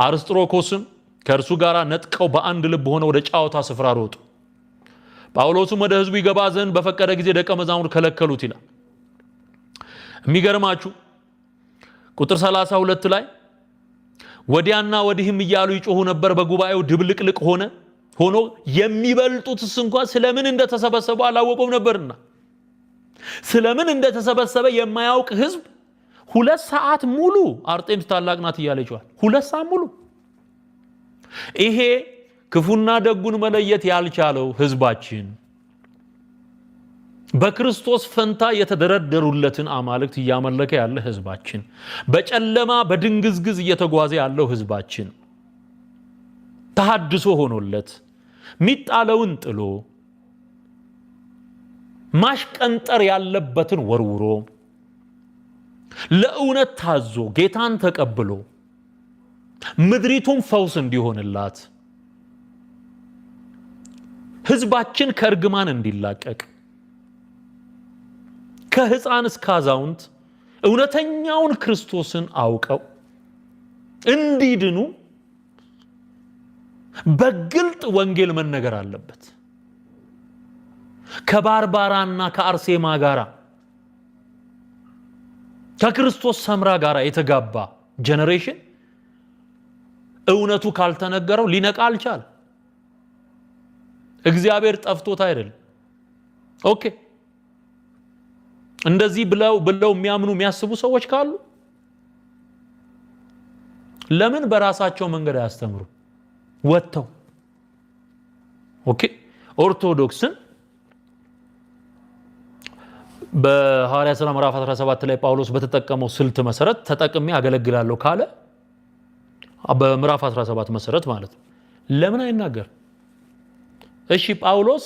አርስጥሮኮስን ከእርሱ ጋር ነጥቀው በአንድ ልብ ሆነው ወደ ጫወታ ስፍራ ሮጡ። ጳውሎስም ወደ ህዝቡ ይገባ ዘንድ በፈቀደ ጊዜ ደቀ መዛሙርት ከለከሉት ይላል። የሚገርማችሁ ቁጥር 32 ላይ ወዲያና ወዲህም እያሉ ይጮሁ ነበር። በጉባኤው ድብልቅልቅ ሆኖ የሚበልጡትስ እንኳን ስለምን እንደተሰበሰቡ አላወቁም ነበርና። ስለምን እንደተሰበሰበ የማያውቅ ህዝብ 2 ሰዓት ሙሉ አርጤምስ ታላቅ ናት እያለ ይጮሃል። 2 ሰዓት ሙሉ። ይሄ ክፉና ደጉን መለየት ያልቻለው ህዝባችን በክርስቶስ ፈንታ የተደረደሩለትን አማልክት እያመለከ ያለ ህዝባችን፣ በጨለማ በድንግዝግዝ እየተጓዘ ያለው ህዝባችን ተሐድሶ ሆኖለት ሚጣለውን ጥሎ ማሽቀንጠር ያለበትን ወርውሮ ለእውነት ታዞ ጌታን ተቀብሎ ምድሪቱን ፈውስ እንዲሆንላት ህዝባችን ከእርግማን እንዲላቀቅ ከህፃን እስከ አዛውንት እውነተኛውን ክርስቶስን አውቀው እንዲድኑ በግልጥ ወንጌል መነገር አለበት። ከባርባራና ከአርሴማ ጋራ ከክርስቶስ ሰምራ ጋራ የተጋባ ጄኔሬሽን እውነቱ ካልተነገረው ሊነቃ አልቻለ። እግዚአብሔር ጠፍቶት አይደለም። ኦኬ እንደዚህ ብለው የሚያምኑ የሚያስቡ ሰዎች ካሉ ለምን በራሳቸው መንገድ አያስተምሩ? ወጥተው ኦኬ ኦርቶዶክስን በሐዋርያት ሥራ ምዕራፍ 17 ላይ ጳውሎስ በተጠቀመው ስልት መሰረት ተጠቅሜ አገለግላለሁ ካለ በምዕራፍ 17 መሰረት ማለት ነው ለምን አይናገር? እሺ ጳውሎስ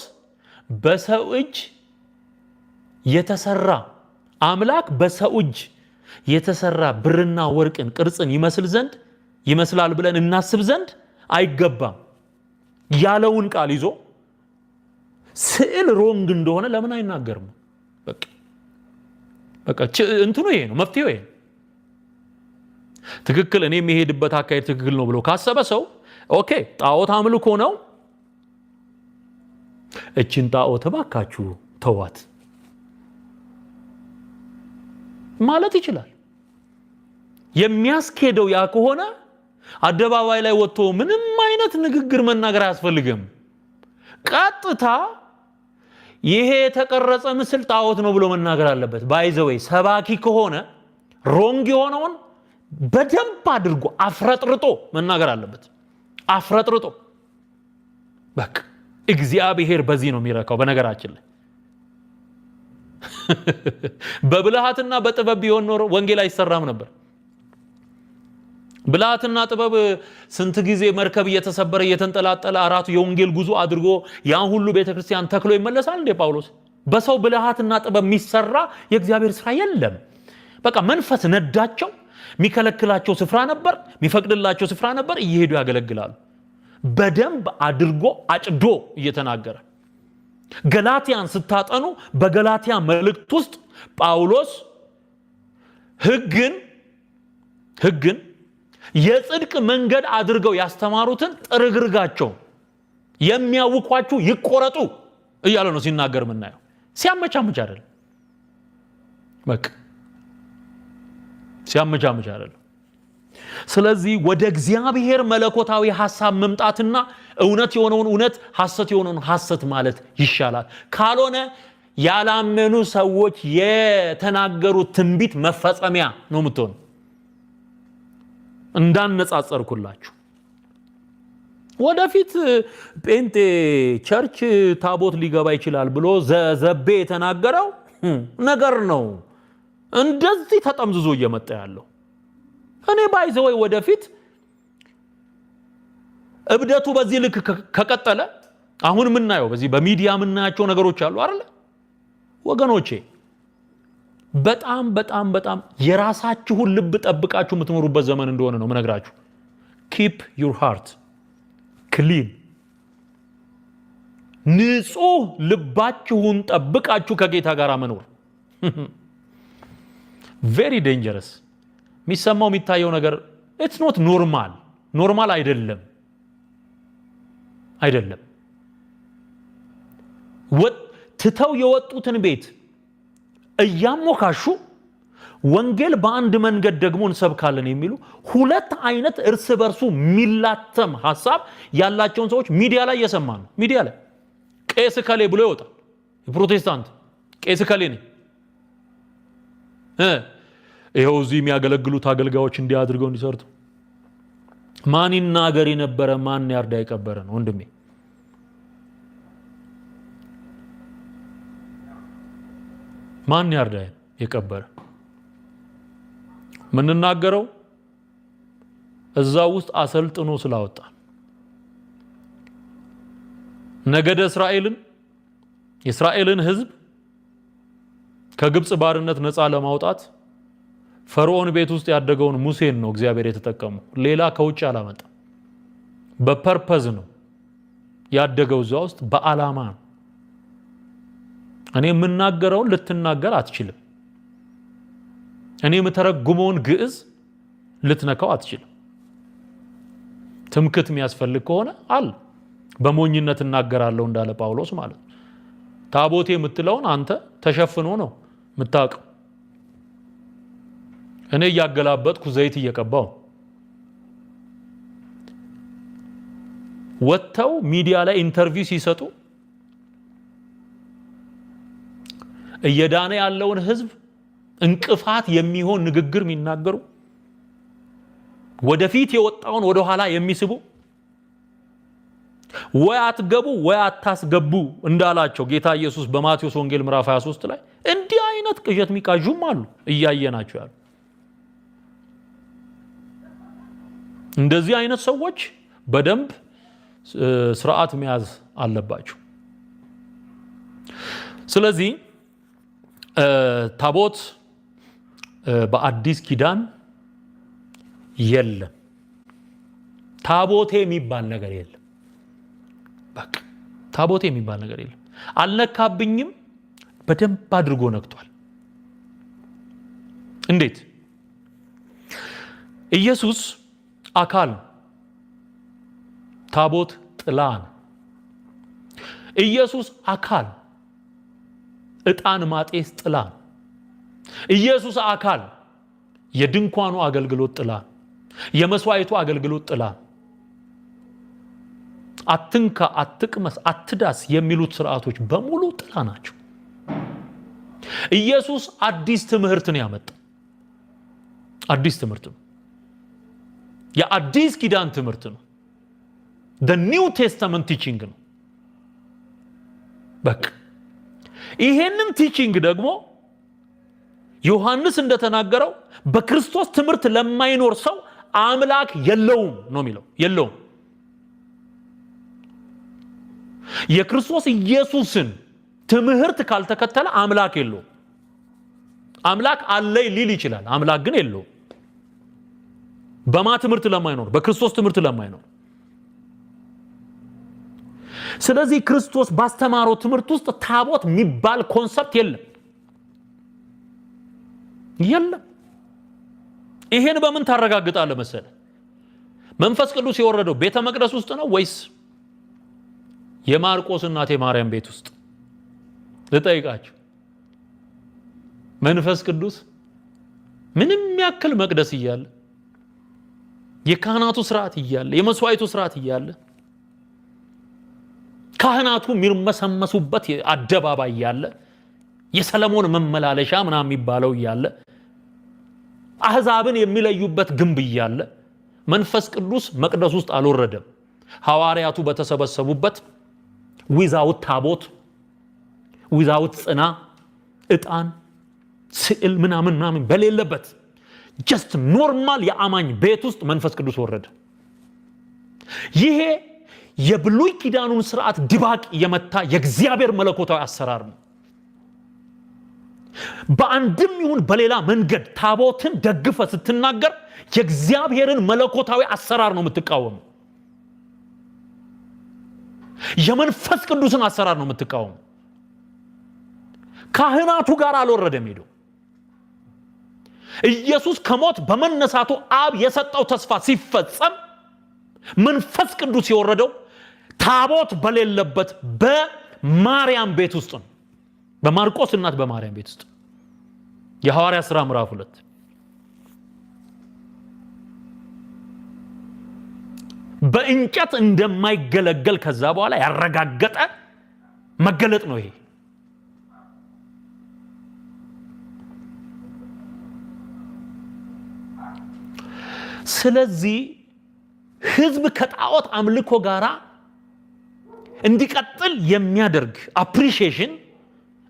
በሰው እጅ የተሰራ አምላክ በሰው እጅ የተሰራ ብርና ወርቅን ቅርጽን ይመስላል ብለን እናስብ ዘንድ አይገባም ያለውን ቃል ይዞ ስዕል ሮንግ እንደሆነ ለምን አይናገርም? በቃ እንትኑ ይሄ ነው፣ መፍትሄው ይሄ ነው። ትክክል እኔ የሚሄድበት አካሄድ ትክክል ነው ብሎ ካሰበ ሰው ኦኬ ጣዖት አምልኮ ነው እችን ጣዖት እባካችሁ ተዋት ማለት ይችላል። የሚያስኬደው ያ ከሆነ አደባባይ ላይ ወጥቶ ምንም አይነት ንግግር መናገር አያስፈልግም። ቀጥታ ይሄ የተቀረጸ ምስል ጣዖት ነው ብሎ መናገር አለበት። ባይዘወይ ሰባኪ ከሆነ ሮንግ የሆነውን በደንብ አድርጎ አፍረጥርጦ መናገር አለበት። አፍረጥርጦ በቃ እግዚአብሔር በዚህ ነው የሚረካው። በነገራችን ላይ በብልሃትና በጥበብ ቢሆን ኖሮ ወንጌል አይሰራም ነበር። ብልሃትና ጥበብ ስንት ጊዜ መርከብ እየተሰበረ እየተንጠላጠለ አራቱ የወንጌል ጉዞ አድርጎ ያን ሁሉ ቤተክርስቲያን ተክሎ ይመለሳል እንዴ ጳውሎስ? በሰው ብልሃትና ጥበብ የሚሰራ የእግዚአብሔር ስራ የለም። በቃ መንፈስ ነዳቸው። የሚከለክላቸው ስፍራ ነበር፣ የሚፈቅድላቸው ስፍራ ነበር። እየሄዱ ያገለግላሉ። በደንብ አድርጎ አጭዶ እየተናገረ ገላትያን ስታጠኑ በገላትያ መልእክት ውስጥ ጳውሎስ ሕግን የጽድቅ መንገድ አድርገው ያስተማሩትን ጥርግርጋቸው የሚያውኳችሁ ይቆረጡ እያለ ነው ሲናገር ምናየው። ሲያመቻምች አይደለም። በቃ ሲያመቻምች አይደለም። ስለዚህ ወደ እግዚአብሔር መለኮታዊ ሐሳብ መምጣትና እውነት የሆነውን እውነት ሐሰት የሆነውን ሐሰት ማለት ይሻላል። ካልሆነ ያላመኑ ሰዎች የተናገሩት ትንቢት መፈጸሚያ ነው የምትሆነው። እንዳነጻጸርኩላችሁ ወደፊት ጴንጤ ቸርች ታቦት ሊገባ ይችላል ብሎ ዘቤ የተናገረው ነገር ነው እንደዚህ ተጠምዝዞ እየመጣ ያለው። እኔ ባይዘወይ ወደፊት እብደቱ በዚህ ልክ ከቀጠለ አሁን ምናየው በዚህ በሚዲያ ምናያቸው ነገሮች አሉ አይደል ወገኖቼ? በጣም በጣም በጣም የራሳችሁን ልብ ጠብቃችሁ የምትኖሩበት ዘመን እንደሆነ ነው መነግራችሁ። keep your heart clean፣ ንጹህ ልባችሁን ጠብቃችሁ ከጌታ ጋር መኖር very dangerous። የሚሰማው የሚታየው ነገር it's not ኖርማል አይደለም። ትተው የወጡትን ቤት እያሞካሹ ወንጌል በአንድ መንገድ ደግሞ እንሰብካለን የሚሉ ሁለት አይነት እርስ በርሱ ሚላተም ሐሳብ ያላቸውን ሰዎች ሚዲያ ላይ እየሰማን ነው። ሚዲያ ላይ ቄስ ከሌ ብሎ ይወጣል። የፕሮቴስታንት ቄስ ከሌ ነኝ ይሄው እዚህ የሚያገለግሉት አገልጋዮች እንዲያድርገው እንዲሰርቱ። ማን ይናገር የነበረ ማን ያርዳ የቀበረ ነው ወንድሜ። ማን ያርዳ የቀበረ? ምንናገረው እዛ ውስጥ አሰልጥኖ ስላወጣ ነገደ የእስራኤልን ሕዝብ ከግብጽ ባርነት ነፃ ለማውጣት ፈርዖን ቤት ውስጥ ያደገውን ሙሴን ነው እግዚአብሔር የተጠቀመው። ሌላ ከውጭ አላመጣም። በፐርፐዝ ነው ያደገው እዛ ውስጥ በዓላማ ነው። እኔ የምናገረውን ልትናገር አትችልም። እኔ የምተረጉመውን ግዕዝ ልትነካው አትችልም። ትምክት የሚያስፈልግ ከሆነ አለ በሞኝነት እናገራለሁ እንዳለ ጳውሎስ ማለት ነው። ታቦቴ የምትለውን አንተ ተሸፍኖ ነው የምታውቀው። እኔ እያገላበጥኩ ዘይት እየቀባው ወጥተው ሚዲያ ላይ ኢንተርቪው ሲሰጡ እየዳነ ያለውን ህዝብ እንቅፋት የሚሆን ንግግር የሚናገሩ ወደፊት የወጣውን ወደ ኋላ የሚስቡ ወይ አትገቡ ወይ አታስገቡ እንዳላቸው ጌታ ኢየሱስ በማቴዎስ ወንጌል ምዕራፍ 23 ላይ እንዲህ አይነት ቅዠት የሚቃዡም አሉ እያየናቸው ያሉ። እንደዚህ አይነት ሰዎች በደንብ ስርዓት መያዝ አለባቸው። ስለዚህ ታቦት በአዲስ ኪዳን የለም። ታቦቴ የሚባል ነገር የለም። በቃ ታቦቴ የሚባል ነገር የለም። አልነካብኝም። በደንብ አድርጎ ነክቷል። እንዴት? ኢየሱስ አካል ነው። ታቦት ጥላ ነው። ኢየሱስ አካል ዕጣን ማጤስ ጥላ፣ ኢየሱስ አካል የድንኳኑ አገልግሎት ጥላ፣ የመስዋዕቱ አገልግሎት ጥላ፣ አትንካ፣ አትቅመስ፣ አትዳስ የሚሉት ስርዓቶች በሙሉ ጥላ ናቸው። ኢየሱስ አዲስ ትምህርትን ያመጣ አዲስ ትምህርት ነው። የአዲስ ኪዳን ትምህርት ነው። the new testament teaching ነው። በቃ ይሄንን ቲቺንግ ደግሞ ዮሐንስ እንደተናገረው በክርስቶስ ትምህርት ለማይኖር ሰው አምላክ የለውም ነው የሚለው። የለውም። የክርስቶስ ኢየሱስን ትምህርት ካልተከተለ አምላክ የለውም። አምላክ አለይ ሊል ይችላል፣ አምላክ ግን የለውም። በማ ትምህርት ለማይኖር፣ በክርስቶስ ትምህርት ለማይኖር። ስለዚህ ክርስቶስ ባስተማረው ትምህርት ውስጥ ታቦት የሚባል ኮንሰፕት የለም። የለም። ይሄን በምን ታረጋግጣለህ መሰለ? መንፈስ ቅዱስ የወረደው ቤተ መቅደስ ውስጥ ነው ወይስ የማርቆስ እናት የማርያም ቤት ውስጥ? ልጠይቃችሁ። መንፈስ ቅዱስ ምንም ያክል መቅደስ እያለ፣ የካህናቱ ስርዓት እያለ፣ የመስዋዕቱ ስርዓት እያለ፣ ካህናቱ የሚርመሰመሱበት አደባባይ እያለ፣ የሰለሞን መመላለሻ ምናምን የሚባለው እያለ፣ አህዛብን የሚለዩበት ግንብ እያለ መንፈስ ቅዱስ መቅደስ ውስጥ አልወረደም። ሐዋርያቱ በተሰበሰቡበት ዊዛውት ታቦት፣ ዊዛውት ጽና፣ ዕጣን፣ ስዕል ምናምን በሌለበት ጀስት ኖርማል የአማኝ ቤት ውስጥ መንፈስ ቅዱስ ወረደ። ይሄ የብሉይ ኪዳኑን ስርዓት ድባቅ የመታ የእግዚአብሔር መለኮታዊ አሰራር ነው። በአንድም ይሁን በሌላ መንገድ ታቦትን ደግፈ ስትናገር የእግዚአብሔርን መለኮታዊ አሰራር ነው የምትቃወመው። የመንፈስ ቅዱስን አሰራር ነው የምትቃወመው። ካህናቱ ጋር አልወረደም ሄዶ። ኢየሱስ ከሞት በመነሳቱ አብ የሰጠው ተስፋ ሲፈጸም መንፈስ ቅዱስ የወረደው ታቦት በሌለበት በማርያም ቤት ውስጥ ነው። በማርቆስ እናት በማርያም ቤት ውስጥ። የሐዋርያ ሥራ ምዕራፍ 2 በእንጨት እንደማይገለገል ከዛ በኋላ ያረጋገጠ መገለጥ ነው ይሄ። ስለዚህ ህዝብ ከጣዖት አምልኮ ጋራ እንዲቀጥል የሚያደርግ አፕሪሺዬሽን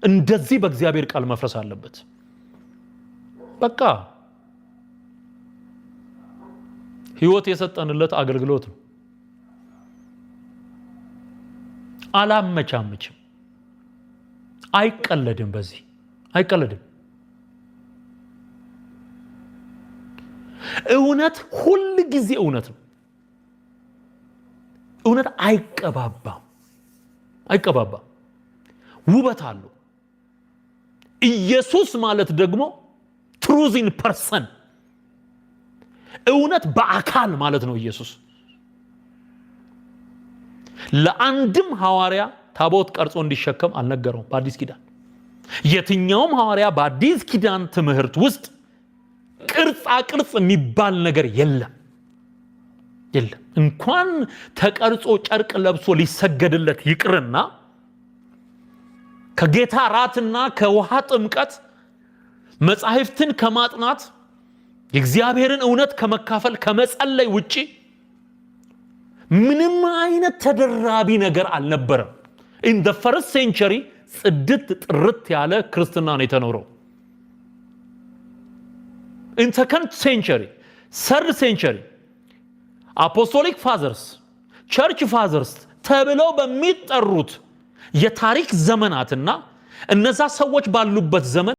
እንደዚህ በእግዚአብሔር ቃል መፍረስ አለበት። በቃ ህይወት የሰጠንለት አገልግሎት ነው። አላመቻመችም። አይቀለድም። በዚህ አይቀለድም። እውነት ሁል ጊዜ እውነት ነው። እውነት አይቀባባም። አይቀባባም። ውበት አለው። ኢየሱስ ማለት ደግሞ ትሩዝ ኢን ፐርሰን፣ እውነት በአካል ማለት ነው። ኢየሱስ ለአንድም ሐዋርያ ታቦት ቀርጾ እንዲሸከም አልነገረውም። በአዲስ ኪዳን የትኛውም ሐዋርያ በአዲስ ኪዳን ትምህርት ውስጥ ቅርጻ ቅርጽ የሚባል ነገር የለም። የለም። እንኳን ተቀርጾ ጨርቅ ለብሶ ሊሰገድለት ይቅርና ከጌታ ራትና ከውሃ ጥምቀት መጻሕፍትን ከማጥናት የእግዚአብሔርን እውነት ከመካፈል ከመጸለይ ውጪ ምንም አይነት ተደራቢ ነገር አልነበረም። in the first century ጽድት ጥርት ያለ ክርስትና ነው የተኖረው። in second century, third century apostolic fathers, church fathers ተብለው በሚጠሩት የታሪክ ዘመናትና እነዛ ሰዎች ባሉበት ዘመን